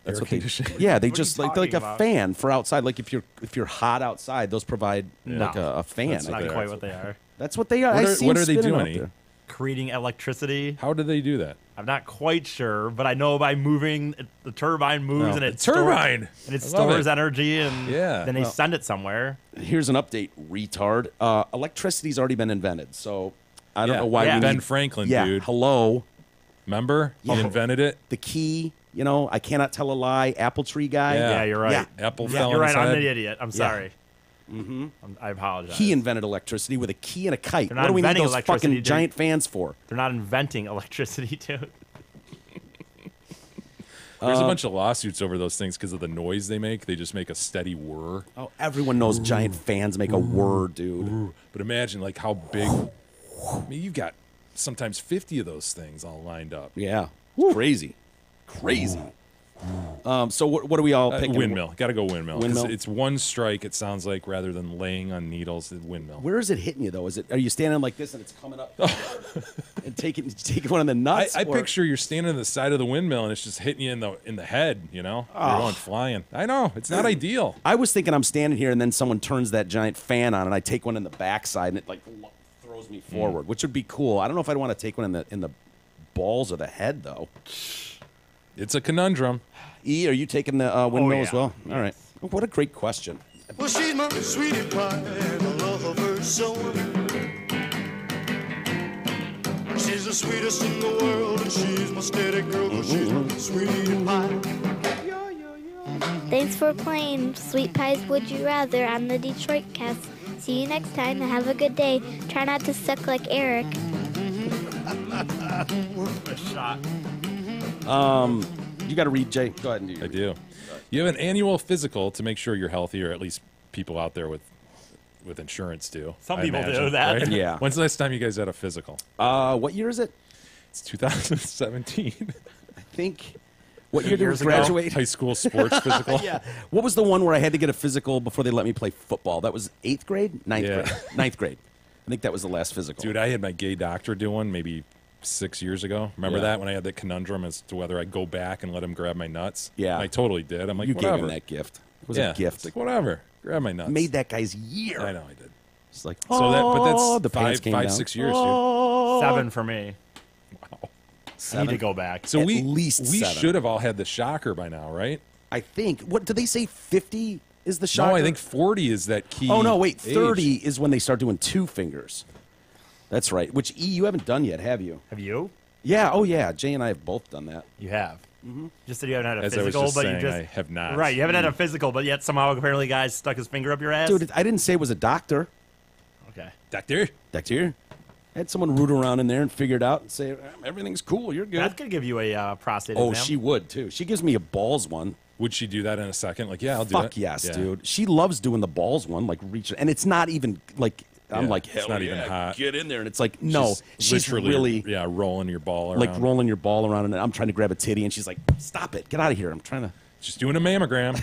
that's Air what they conditioning? Yeah, they What are just you like they're like a talking about? fan for outside. Like if you're hot outside, those provide like a fan. That's I not think. quite what they are. That's what they are. What I are- see what them are they spinning doing, out E? there. Creating electricity. How do they do that? I'm not quite sure, but I know by moving the turbine moves No. and it The turbine! and it I love stores it. energy and Yeah. then they Well- send it somewhere. Here's an update, retard. Electricity's already been invented, so I don't Yeah. know why Yeah. we Ben need. Franklin, Yeah, dude. hello. Remember? He Yeah. invented it. The key, I cannot tell a lie. Apple tree guy. Yeah. Yeah, you're right. Yeah. Apple Yeah, fell you're on right. his I'm head. an idiot. I'm sorry. I apologize. He invented electricity with a key and a kite. They're What not do we need inventing those electricity, fucking dude. giant fans for? They're not inventing electricity, dude. There's a bunch of lawsuits over those things because of the noise they make. They just make a steady whir. Oh, everyone knows giant fans make a whir, dude. But imagine like how big. I mean, you've got sometimes 50 of those things all lined up. Yeah. Crazy. Crazy. So what are we all picking? Windmill. Got to go windmill. 'Cause Windmill? It's one strike, it sounds like, rather than laying on needles. Windmill. Where is it hitting you, though? Are you standing like this and it's coming up and taking one of the nuts? I or- picture you're standing on the side of the windmill and it's just hitting you in the head, you know? Oh. You're going flying. I know. It's not ideal. I was thinking I'm standing here and then someone turns that giant fan on and I take one in the backside and it like throws me forward, which would be cool. I don't know if I'd want to take one in the balls or the head, though. It's a conundrum. E, are you taking the windmill yeah. as well? All right. What a great question. Well, she's my sweetie pie, and I love her so. She's the sweetest in the world, and she's my steady girl, 'cause she's my sweetie pie. Thanks for playing Sweet Pies Would You Rather on the Detroit Cast. See you next time and have a good day. Try not to suck like Eric. A shot. You got to read, Jay. Go ahead and do. I do. You have an annual physical to make sure you're healthy, or at least people out there with insurance do. Some I people do imagine, that. right? Yeah. When's the last time you guys had a physical? What year is it? It's 2017. I think. What year did you Years ago. graduate? High school sports physical. Yeah. What was the one where I had to get a physical before they let me play football? That was 8th grade? Ninth Yeah. grade. 9th grade. I think that was the last physical. Dude, I had my gay doctor do one maybe 6 years ago. Remember Yeah. that when I had that conundrum as to whether I'd go back and let him grab my nuts? Yeah. I totally did. I'm like, you whatever. gave him that gift. It was yeah. a gift. It's like, whatever. Grab my nuts. Made that guy's year. I know I did. It's like, So that, but that's the pants came down. 6 years, Oh. 7 for me. Wow. I need to go back. So At we least we 7. should have all had the shocker by now, right? I think. What do they say? 50 is the shocker? No, I think 40 is that key. Oh no, wait. age. 30 is when they start doing 2 fingers. That's right. Which E, you haven't done yet, have you? Have you? Yeah. Oh yeah. Jay and I have both done that. You have. Mm-hmm. Just that you haven't had a As I was physical, just but saying, you just I have not. Right, you haven't had a physical, but yet somehow apparently guys stuck his finger up your ass. Dude, I didn't say it was a doctor. Okay. Doctor. I had someone root around in there and figure it out and say everything's cool. You're good. That could give you a prostate Oh, exam. she would too. She gives me a balls one. Would she do that in a second? Like, yeah, I'll do it. Fuck yes, Yeah. dude. She loves doing the balls one, like reaching, and it's not even like I'm Yeah, like, it's hell not yeah, even hot. get in there, and it's like, no, she's literally really rolling your ball around. like rolling your ball around, and I'm trying to grab a titty, and she's like, stop it, get out of here. I'm trying to Just doing a mammogram.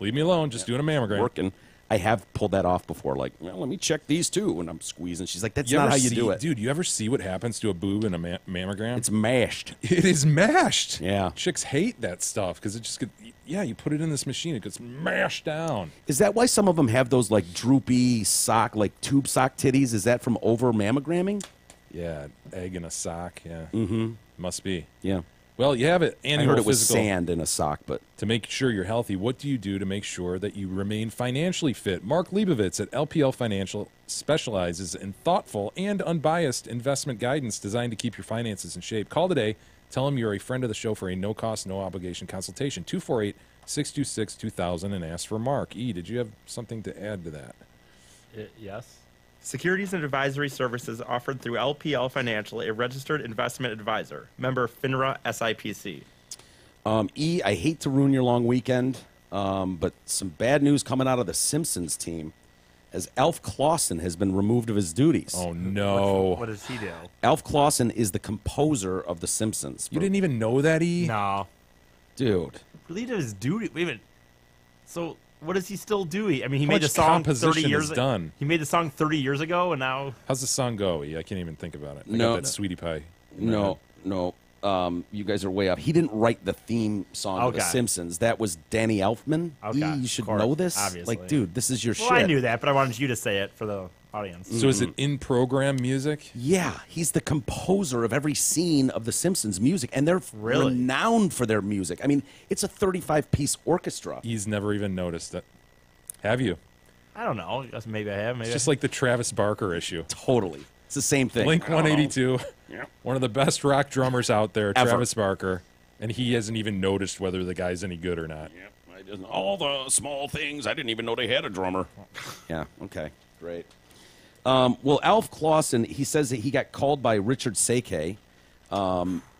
Leave me alone. Just doing a mammogram. working. I have pulled that off before. Like, well, let me check these too, and I'm squeezing. She's like, that's You not ever how you see- do it. Dude, you ever see what happens to a boob in a mammogram? It's mashed. It is mashed. Yeah. Chicks hate that stuff because it just gets, you put it in this machine, it gets mashed down. Is that why some of them have those like droopy sock, like tube sock titties? Is that from over mammogramming? Yeah, egg in a sock. Yeah. Mm-hmm. Must be. Yeah. Well, you have an I annual heard it was physical. sand in a sock, but To make sure you're healthy, what do you do to make sure that you remain financially fit? Mark Leibovitz at LPL Financial specializes in thoughtful and unbiased investment guidance designed to keep your finances in shape. Call today. Tell him you're a friend of the show for a no-cost, no-obligation consultation. 248-626-2000 and ask for Mark. E, did you have something to add to that? Yes. Securities and advisory services offered through LPL Financial, a registered investment advisor. Member FINRA SIPC. E, I hate to ruin your long weekend, but some bad news coming out of the Simpsons team, as Alf Clausen has been removed of his duties. Oh, no. What does he do? Alf Clausen is the composer of The Simpsons. You didn't even know that, E? No. Dude. Really did his duty. Wait a minute. So what does he still do? I mean, he How made the much song 30 composition years is done? He made the song 30 years ago, and now How's the song go, E? I can't even think about it. I No. got that sweetie pie. in my No, head. no. You guys are way off. He didn't write the theme song of The Okay. Simpsons. That was Danny Elfman. Okay, E, you should of course, know this. obviously. Like, dude, this is your well, shit. I knew that, but I wanted you to say it for the audience. So is it in-program music? Yeah, he's the composer of every scene of The Simpsons music, and they're Really? renowned for their music. I mean, it's a 35-piece orchestra. He's never even noticed it. Have you? I don't know. I guess maybe I have. Maybe It's just like the Travis Barker issue. Totally. It's the same thing. Blink 182, Yeah. one of the best rock drummers out there, Ever. Travis Barker, and he hasn't even noticed whether the guy's any good or not. All the small things. I didn't even know they had a drummer. Yeah, okay, great. Well, Alf Clausen, he says that he got called by Richard Seke,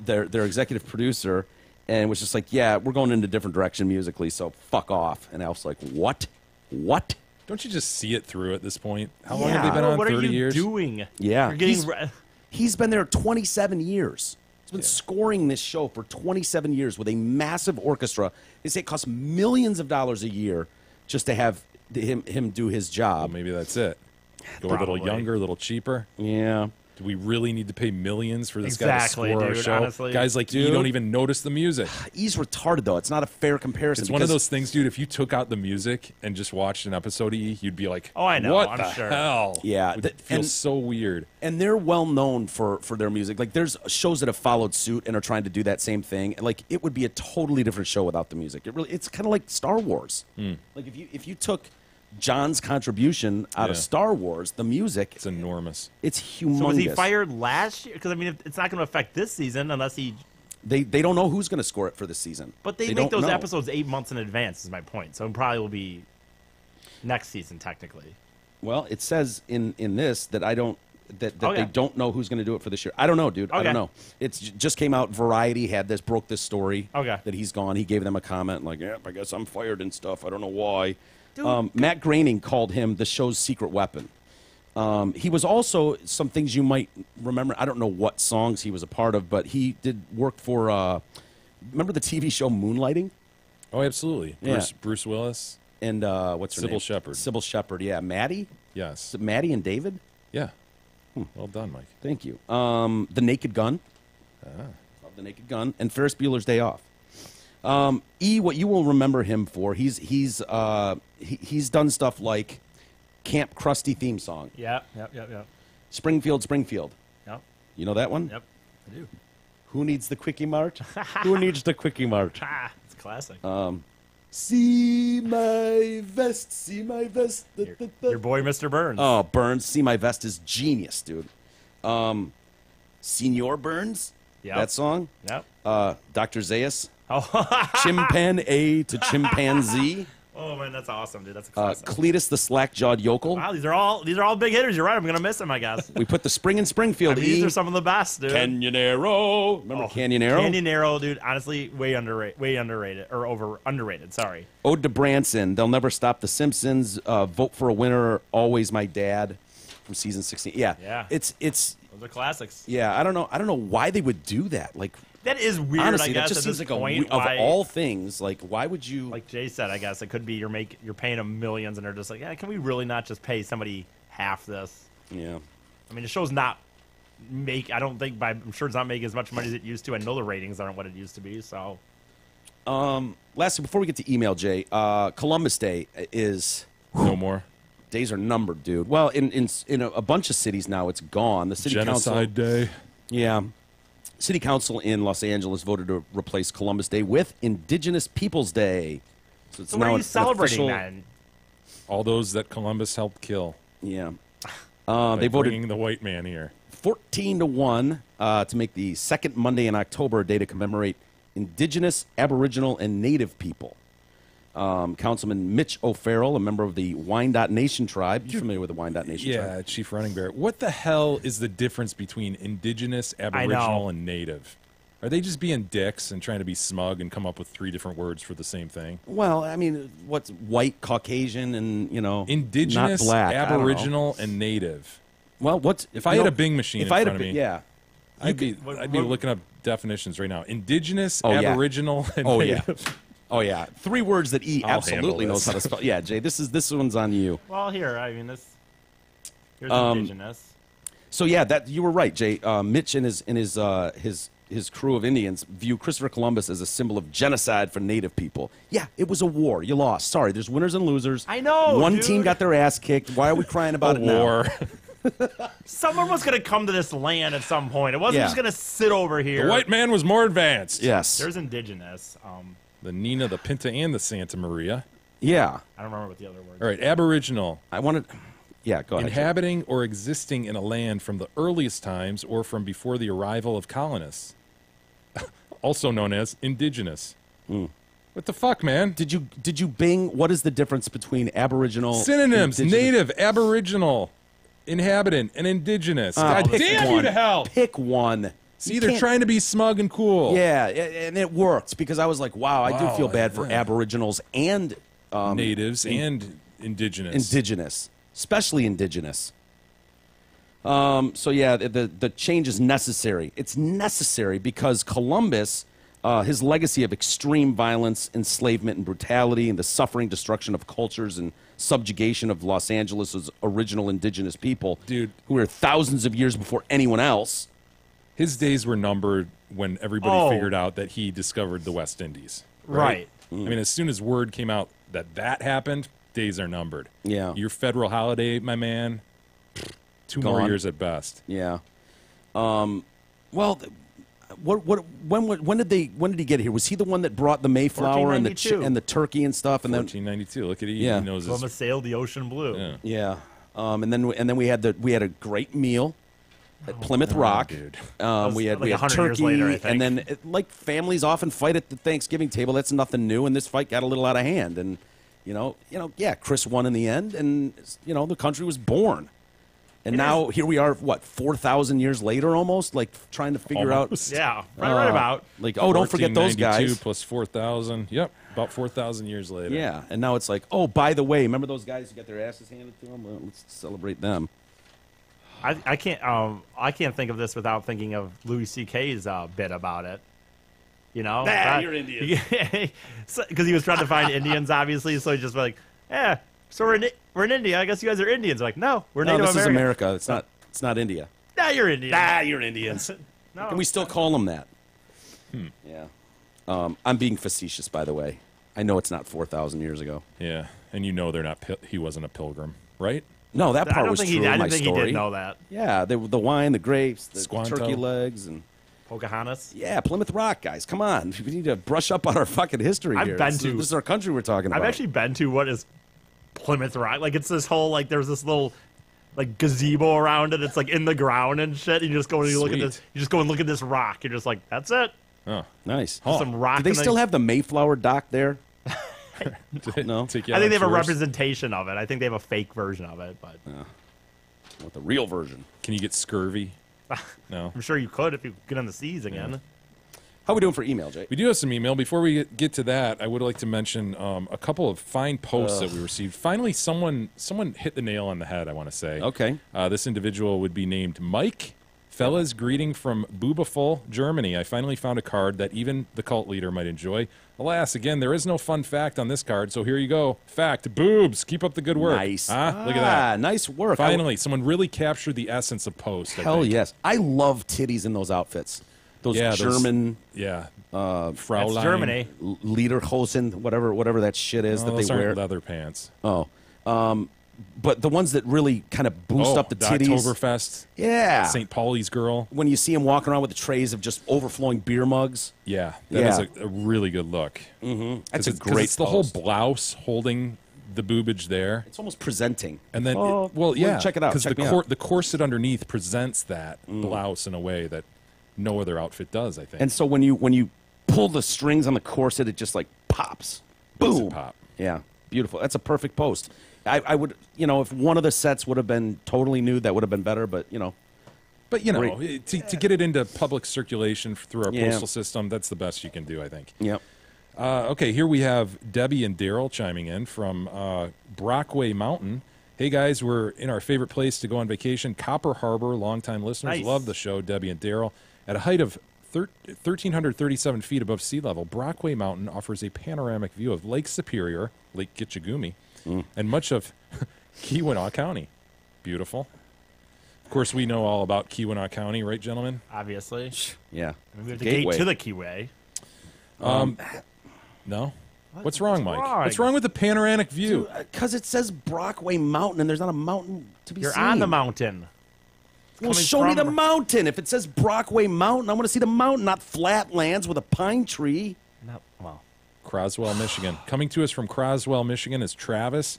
their executive producer, and was just like, yeah, we're going in a different direction musically, so fuck off. And Alf's like, what? What? Don't you just see it through at this point? How long have Yeah. they been on? what 30 are you years? doing? Yeah. You're getting He's been there 27 years. He's been scoring this show for 27 years with a massive orchestra. They say it costs millions of dollars a year just to have him do his job. Well, maybe that's it. Go a little younger, a little cheaper. Yeah. Do we really need to pay millions for this Exactly, guy to score dude, a show? honestly. Guys like you don't even notice the music. He's retarded, though. It's not a fair comparison. It's one of because- those things, dude. If you took out the music and just watched an episode of E, you'd be like, Oh, I know, what I'm the sure. hell?" Yeah, It would feel so weird. And they're well known for their music. Like, there's shows that have followed suit and are trying to do that same thing. And like, it would be a totally different show without the music. It's kind of like Star Wars. Like if you took John's contribution out of Yeah. Star Wars, the music, It's enormous. it's humongous. So was he fired last year? Because I mean, it's not going to affect this season unless he. They don't know who's going to score it for this season. But they make don't those know. episodes 8 months in advance. Is my point. So it probably will be next season technically. Well, it says in this that I don't that Okay. they don't know who's going to do it for this year. I don't know, dude. I Okay. don't know. It's just came out. Variety broke this story. Okay. That he's gone. He gave them a comment like, "Yeah, I guess I'm fired and stuff. I don't know why." Dude. Matt Groening called him the show's secret weapon. He was also some things you might remember. I don't know what songs he was a part of, but he did work for. Remember the TV show Moonlighting? Oh, absolutely. Yeah. Bruce Willis. And what's her Sybil name? Shepherd. Sybil Shepherd. Yeah, Maddie. Yes. Is it Maddie and David? Yeah. Well done, Mike. Thank you. The Naked Gun. Love The Naked Gun. And Ferris Bueller's Day Off. What you will remember him for, he's done stuff like Camp Krusty theme song. Yep. Springfield. Yep. You know that one? Yep. I do. Who needs the Quickie Mart? Who needs the Quickie Mart? It's classic. See my vest, see my vest. Your boy, Mr. Burns. Oh, Burns, See My Vest is genius, dude. Senor Burns, Yep. that song. Yep. Dr. Zayas, Oh. Chimpan to Chimpanzee. Oh man, that's awesome, dude. That's a classic. Cletus the Slack-Jawed Yokel. Wow, these are all big hitters. You're right. I'm gonna miss them, I guess. We put the Spring in Springfield. I mean, these are some of the best, dude. Canyonero. Remember Canyonero? Canyonero, dude. Honestly, way underrated or underrated. Sorry. Ode to Branson. They'll never stop the Simpsons. Vote for a winner. Always my dad. From season 16. Yeah. Yeah. It's. Those are classics. Yeah. I don't know why they would do that. Like. That is weird. Honestly, I guess, that just at seems this like point, of why- all things. Like, why would you? Like Jay said, I guess it could be you're paying them millions, and they're just like, yeah, can we really not just pay somebody half this? Yeah. I mean, the show's not I don't think I'm sure it's not making as much money as it used to. I know the ratings aren't what it used to be. So, Lastly, before we get to email, Jay, Columbus Day is No more. days are numbered, dude. Well, in a bunch of cities now, it's gone. The city Genocide council. Day. Yeah. City Council in Los Angeles voted to replace Columbus Day with Indigenous Peoples Day. So it's so what now are you an celebrating official, then? All those that Columbus helped kill. Yeah. By They voted bringing the white man here. 14-1 to make the second Monday in October a day to commemorate Indigenous, Aboriginal, and Native people. Councilman Mitch O'Farrell, a member of the Wyandotte Nation tribe. You familiar with the Wyandotte Nation tribe? Yeah, Chief Running Bear. What the hell is the difference between indigenous, aboriginal, and native? Are they just being dicks and trying to be smug and come up with 3 different words for the same thing? Well, I mean, what's white, Caucasian, and, Indigenous, not black. I don't know. aboriginal, and native. Well, what's If I had a Bing machine in front of me, yeah. I'd be looking up definitions right now. Indigenous, Oh, yeah. Aboriginal, and Oh, yeah. native. Oh, yeah. 3 words that E I'll absolutely handle knows how to this. spell. Yeah, Jay, this one's on you. Well, here, I mean, here's Indigenous. So yeah, that you were right, Jay. Mitch and his crew of Indians view Christopher Columbus as a symbol of genocide for Native people. Yeah, it was a war. You lost. Sorry, there's winners and losers. I know, One dude. team got their ass kicked. Why are we crying about it now? War. Someone was going to come to this land at some point. It wasn't Yeah. just going to sit over here. The white man was more advanced. Yes. There's Indigenous. The Nina, the Pinta, and the Santa Maria. Yeah. I don't remember what the other word. All right, Aboriginal. I wanted. Yeah, go ahead. Jay. Inhabiting or existing in a land from the earliest times or from before the arrival of colonists. Also known as indigenous. What the fuck, man? Did you Bing? What is the difference between Aboriginal? Synonyms: indigenous- native, aboriginal, inhabitant, and indigenous. God pick damn you one. to hell! Pick one. See, You they're can't- trying to be smug and cool. Yeah, and it worked because I was like, wow, I do Wow, feel bad for yeah. Aboriginals and Natives and indigenous. indigenous, especially indigenous. So yeah, the change is necessary. It's necessary because Columbus, his legacy of extreme violence, enslavement, and brutality, and the suffering, destruction of cultures, and subjugation of Los Angeles' original indigenous people, dude, who were thousands of years before anyone else. His days were numbered when everybody figured out that he discovered the West Indies. Right. I mean, as soon as word came out that happened, days are numbered. Yeah. Your federal holiday, my man, 2 more Gone. years at best. Yeah. Well, when did he get here? Was he the one that brought the Mayflower and the turkey and stuff? And 1492. Look at he Yeah. knows his. Columbus sailed the ocean blue. Yeah. Yeah. And then we had a great meal at Plymouth Rock. Dude. We had 100 years turkey, later, I think. and then like families often fight at the Thanksgiving table. That's nothing new, and this fight got a little out of hand. And yeah, Chris won in the end, and the country was born. And now here we are, 4,000 years later, almost, like trying to figure out. Yeah, right about. Like, don't forget those 1492 guys. plus 4,000. Yep, about 4,000 years later. Yeah, and now it's like, oh, by the way, remember those guys who got their asses handed to them? Well, let's celebrate them. I can't think of this without thinking of Louis C.K.'s bit about it. You're Indian. Because he was trying to find Indians, obviously. So he just like, so we're in India. I guess you guys are Indians. Like, no, we're Native this American. is America. It's not India. Nah, you're Indian. You're Indians. No. Can we still call them that? Yeah. I'm being facetious, by the way. I know it's not 4,000 years ago. Yeah, and they're not. He wasn't a pilgrim, right? No, that part was true. I in my didn't think story. he did know that. Yeah, the wine, the grapes, the Squanto. turkey legs, and Pocahontas. yeah, Plymouth Rock, guys. Come on, we need to brush up on our fucking history here. This is our country we're talking about. I've actually been to what is Plymouth Rock. Like it's this whole there's this little gazebo around it. It's like in the ground and shit. You just go and you look at this. You just go and look at this rock. You're just like, that's it. Oh, nice. Some rock. Do they still have the Mayflower dock there? No. I think they have a representation of it. I think they have a fake version of it, but What the real version? Can you get scurvy? No. I'm sure you could if you get on the seas again. How are we doing for email, Jay? We do have some email. Before we get to that, I would like to mention a couple of fine posts that we received. Finally, someone hit the nail on the head, I want to say. Okay. This individual would be named Mike. Fellas, greeting from Boobaful, Germany. I finally found a card that even the cult leader might enjoy. Alas, again, there is no fun fact on this card, so here you go. Fact, boobs. Keep up the good work. Nice. Look at that. Nice work. Finally, someone really captured the essence of Post. Hell yes. I love titties in those outfits. Those German... Fraulein. That's Germany. Lederhosen, whatever that shit is that those they aren't wear. leather pants. Oh. But the ones that really kind of boost up the titties. Oktoberfest. Yeah. St. Pauli's girl. When you see them walking around with the trays of just overflowing beer mugs. Yeah. That is a really good look. Mm-hmm. That's a great It's the whole blouse holding the boobage there. It's almost presenting. And then, check it out. Because Check me out. the corset underneath presents that blouse in a way that no other outfit does, I think. And so when you pull the strings on the corset, it just like pops. Boom. Pop. Yeah. Beautiful. That's a perfect post. I would, if one of the sets would have been totally nude, that would have been better, but, But, to get it into public circulation through our postal system, that's the best you can do, I think. Yep. Okay, here we have Debbie and Daryl chiming in from Brockway Mountain. Hey, guys, we're in our favorite place to go on vacation, Copper Harbor. Longtime listeners. Nice. Love the show, Debbie and Daryl. At a height of 1,337 feet above sea level, Brockway Mountain offers a panoramic view of Lake Superior, Lake Gitchagumi, and much of Keweenaw County. Beautiful. Of course, we know all about Keweenaw County, right, gentlemen? Obviously. Yeah. We have the gate to the Keyway. No? What's wrong, Mike? wrong? What's wrong with the panoramic view? Because it says Brockway Mountain, and there's not a mountain to be You're seen. on the mountain. Well, Coming show me from- the mountain. If it says Brockway Mountain, I want to see the mountain, not flatlands with a pine tree. No, well. Croswell, Michigan. Coming to us from Croswell, Michigan is Travis.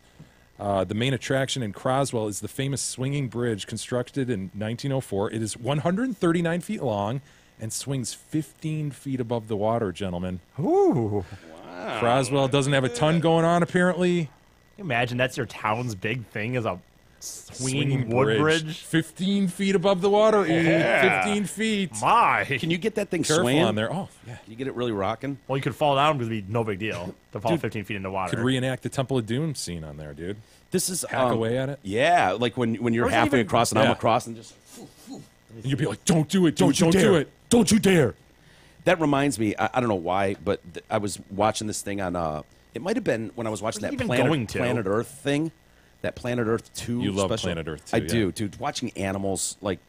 The main attraction in Croswell is the famous swinging bridge constructed in 1904. It is 139 feet long and swings 15 feet above the water, gentlemen. Ooh. Wow. Croswell doesn't have a ton going on, apparently. Imagine that's your town's big thing is a swinging wood bridge. 15 feet above the water. Yeah. 15 feet. My. Can you get that thing Careful swaying? on there. Oh, yeah. Can you get it really rocking? Well, you could fall down because it'd be no big deal to fall Dude, 15 feet into water. Could reenact the Temple of Doom scene on there, dude. This is hack away at it. Yeah, like when you're Or is it halfway even- across and I'm across and just. And you'd be like, "Don't do it! Don't you do dare. it! Don't you dare!" That reminds me. I don't know why, but I was watching this thing on. It might have been when I was watching Where's that it even going Planet to? Earth thing. That Planet Earth 2 You love special. Planet Earth 2, I yeah. do, dude. Watching animals, like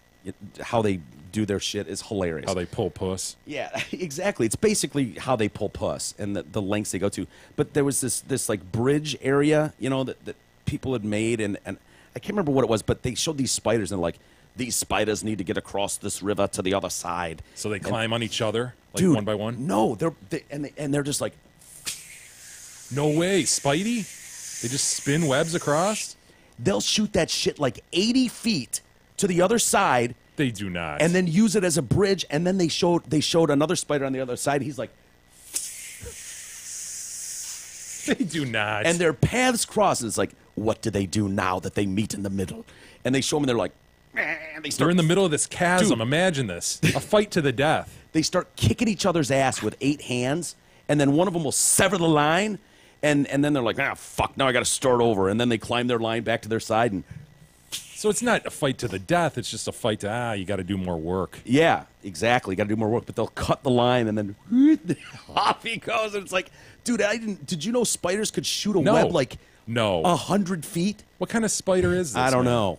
how they do their shit is hilarious. How they pull puss. Yeah, exactly. It's basically how they pull puss and the lengths they go to. But there was this like bridge area, you know, that people had made, and I can't remember what it was, but they showed these spiders and like, these spiders need to get across this river to the other side. So they climb on each other, like Dude, one by one? No, they're just like, No way, Spidey? They just spin webs across? they'll shoot that shit like 80 feet to the other side. They do not. And then use it as a bridge. And then they showed another spider on the other side. He's like, they do not. and their paths cross. And it's like, what do they do now that they meet in the middle? And they show them. They're like, and they They're start in the middle of this chasm. Dude. Imagine this. A fight to the death. They start kicking each other's ass with 8 hands, and then one of them will sever the line, and then they're like, fuck, now I got to start over. And then they climb their line back to their side, and So it's not a fight to the death. It's just a fight to, you got to do more work. yeah, exactly, got to do more work. But they'll cut the line, and then off he goes, and it's like, dude, did you know spiders could shoot a No. web like No. 100 feet? What kind of spider is this? I don't man? know.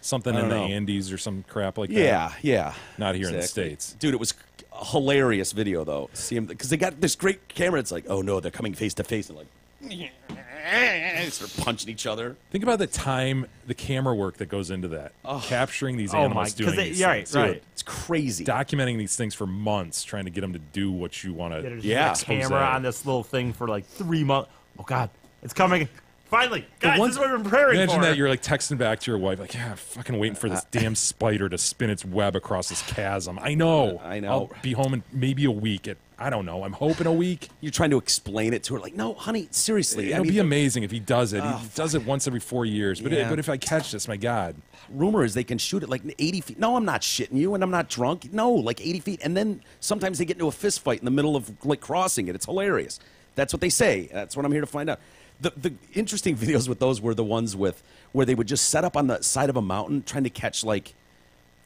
Something I in the don't know. Andes or some crap like that? Yeah. Not here in the Exactly. States. Dude, it was a hilarious video, though. See him, because they got this great camera. It's like, oh, no, they're coming face to face, and like, they start punching each other. Think about the time, the camera work that goes into that. Capturing these Oh animals my- 'cause doing they- these yeah, things. right. Dude, It's crazy. documenting these things for months, trying to get them to do what you want There's to. just a camera on this little thing for like 3 months. Oh God, it's coming! Finally, guys, this is what we've been preparing Imagine for. that you're like texting back to your wife, like, yeah, fucking waiting for this damn spider to spin its web across this chasm. I know. I know. I'll be home in maybe a week. I don't know. I'm hoping a week. You're trying to explain it to her, like, no, honey, seriously. It'll be amazing if he does it. Oh, He does it once every 4 years. But Yeah. but if I catch this, my God. Rumor is they can shoot it like 80 feet. No, I'm not shitting you, and I'm not drunk. No, like 80 feet. And then sometimes they get into a fist fight in the middle of like crossing it. It's hilarious. That's what they say. That's what I'm here to find out. The interesting videos with those were the ones where they would just set up on the side of a mountain trying to catch like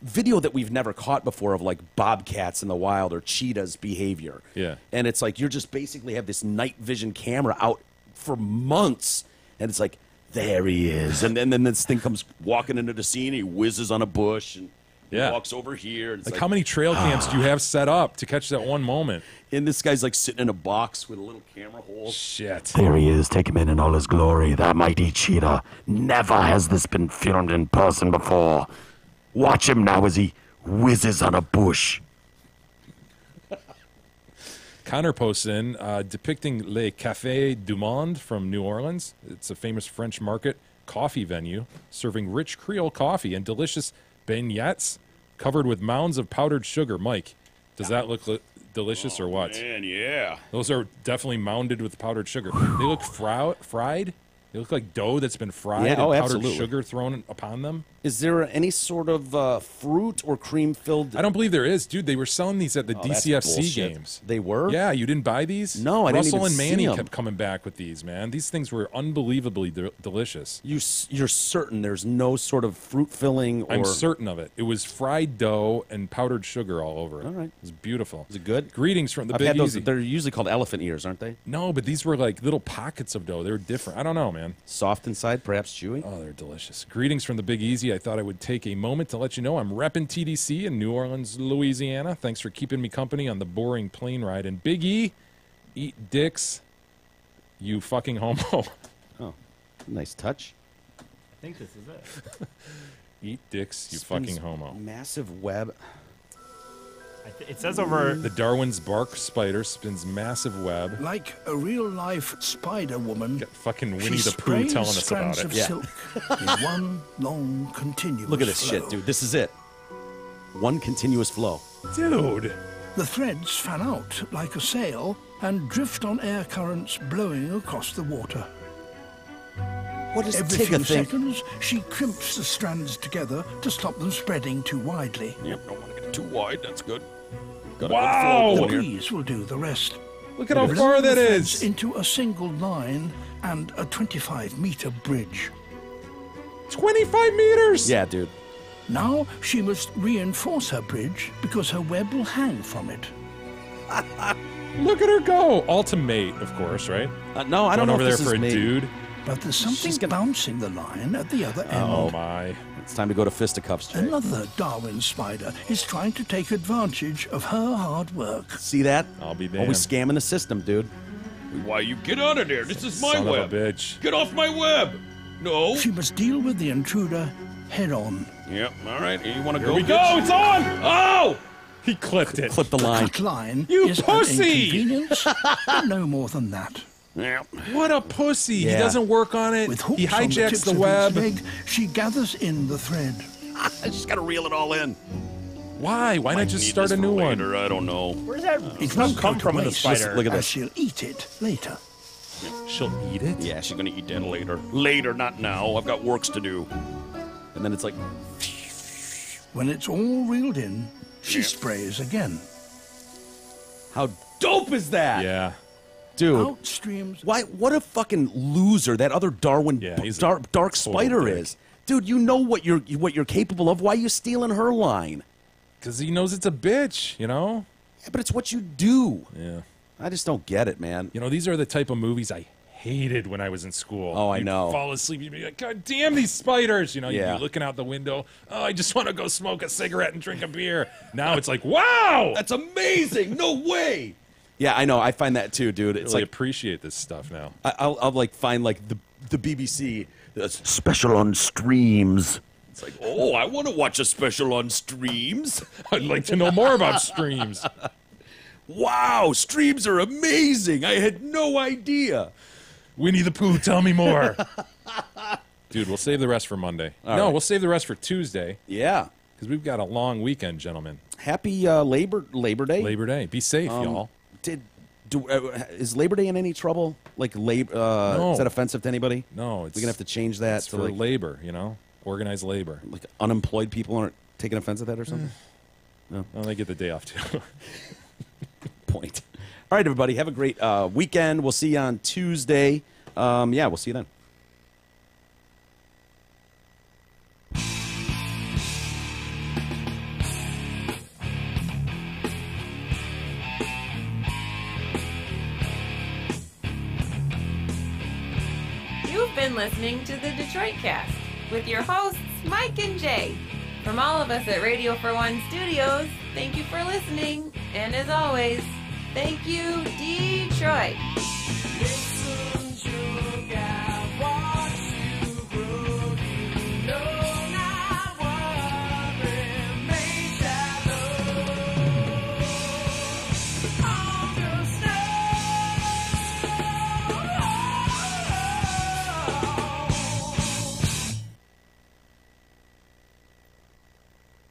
video that we've never caught before of like bobcats in the wild or cheetahs behavior. Yeah. And it's like you're just basically have this night vision camera out for months, and it's like, there he is. And then this thing comes walking into the scene, he whizzes on a bush and Yeah. walks over here. And it's Like, how many trail cams do you have set up to catch that one moment? And this guy's like sitting in a box with a little camera hole. Shit. There he is, take him in all his glory, that mighty cheetah. Never has this been filmed in person before. Watch him now as he whizzes on a bush. Connor posts in depicting Le Café du Monde from New Orleans. It's a famous French market coffee venue serving rich Creole coffee and delicious beignets covered with mounds of powdered sugar. Mike, does that look delicious or what? Man, yeah. Those are definitely mounded with powdered sugar. They look fried. They look like dough that's been fried Yeah, and oh, powdered absolutely. sugar thrown upon them. Is there any sort of fruit or cream filled? I don't believe there is, dude. They were selling these at the Oh, that's DCFC bullshit. games. They were? Yeah, you didn't buy these? No, I didn't Russell even and see Manny 'em. kept coming back with these, man. These things were unbelievably delicious. You're certain there's no sort of fruit filling or... I'm certain of it. It was fried dough and powdered sugar all over it. All right. It was beautiful. Is it good? Greetings from the I've Big had those. Easy. They're usually called elephant ears, aren't they? No, but these were like little pockets of dough. They were different. I don't know, man. Soft inside, perhaps chewy? Oh, they're delicious. Greetings from the Big Easy. I thought I would take a moment to let you know I'm repping TDC in New Orleans, Louisiana. Thanks for keeping me company on the boring plane ride. And Big E, eat dicks, you fucking homo. Oh, nice touch. I think this is it. Eat dicks, you Spins fucking homo. Massive web. It says over. The Darwin's bark spider spins massive web. Like a real-life Spider Woman, Got fucking she Winnie the Pooh sprays telling us about strands it. of Yeah. silk in one long continuous Look at this flow. shit, dude. This is it. One continuous flow. Dude. The threads fan out like a sail and drift on air currents blowing across the water. What does Every few Tigger think? seconds, she crimps the strands together to stop them spreading too widely. Yep, don't want to get it too wide. That's good. Got a good Wow! flow The going here. breeze will do the rest. Look at how Blowing far the that threads is. into a single line and a 25-meter bridge. 25 meters! Yeah, dude. Now she must reinforce her bridge because her web will hang from it. Look at her go! Ultimate, of course, right? No, I don't know over if there this for is a me. dude. But there's something bouncing the line at the other end. Oh my. It's time to go to fisticuffs, Jay. Another Darwin spider is trying to take advantage of her hard work. See that? I'll be damned. Always scamming the system, dude. Why, you get out of there. This is my Son web. of a bitch. Get off my web. No. She must deal with the intruder head on. Yep, all right. You want to Here go? we go, bitch? it's on! Oh! He clipped it. Clip the line. Cut line You is pussy! an inconvenience, but no more than that. Yeah. What a pussy. Yeah. He doesn't work on it. With hooks He on the hijacks tips the of web. each leg, she gathers in the thread. Just gotta reel it all in. Why? Why not just start a new one? Later, I don't know. Where's that It stuff won't come go to from in the waste, spider? Look at as this. she'll eat it later. She'll eat it? Yeah, she's gonna eat that later. Later, not now. I've got works to do. And then it's like, When it's all reeled in, she sprays again. how dope is that? Yeah. Dude. Out streams. Why? What a fucking loser that other Darwin Yeah, he's a dark total spider dick. is. Dude, you know what you're capable of. Why are you stealing her line? Because he knows it's a bitch, you know? Yeah, but it's what you do. Yeah. I just don't get it, man. You know, these are the type of movies I hated when I was in school. Oh, I You'd know. fall asleep, you'd be like, God damn these spiders. You know, you'd Yeah. be looking out the window. Oh, I just want to go smoke a cigarette and drink a beer. Now it's like, wow! That's amazing. No way. Yeah, I know. I find that too, dude. It's really like appreciate this stuff now. I'll like find like the BBC Special on streams. It's like, oh, I want to watch a special on streams. I'd like to know more about streams. Wow, streams are amazing. I had no idea. Winnie the Pooh, tell me more. Dude, we'll save the rest for Monday. All no, right. we'll save the rest for Tuesday. Yeah. Because we've got a long weekend, gentlemen. Happy Labor Day. Labor Day. Be safe, y'all. Is Labor Day in any trouble? Like No. Is that offensive to anybody? No, it's We're gonna have to change that It's to for like, labor, you know? Organized labor. like unemployed people aren't taking offense at that or something. No. Well, they get the day off, too. Point. All right, everybody. Have a great weekend. We'll see you on Tuesday. Yeah, we'll see you then. You've been listening to the Detroit Cast with your hosts, Mike and Jay. From all of us at Radio for One Studios, thank you for listening. And as always, thank you, Detroit.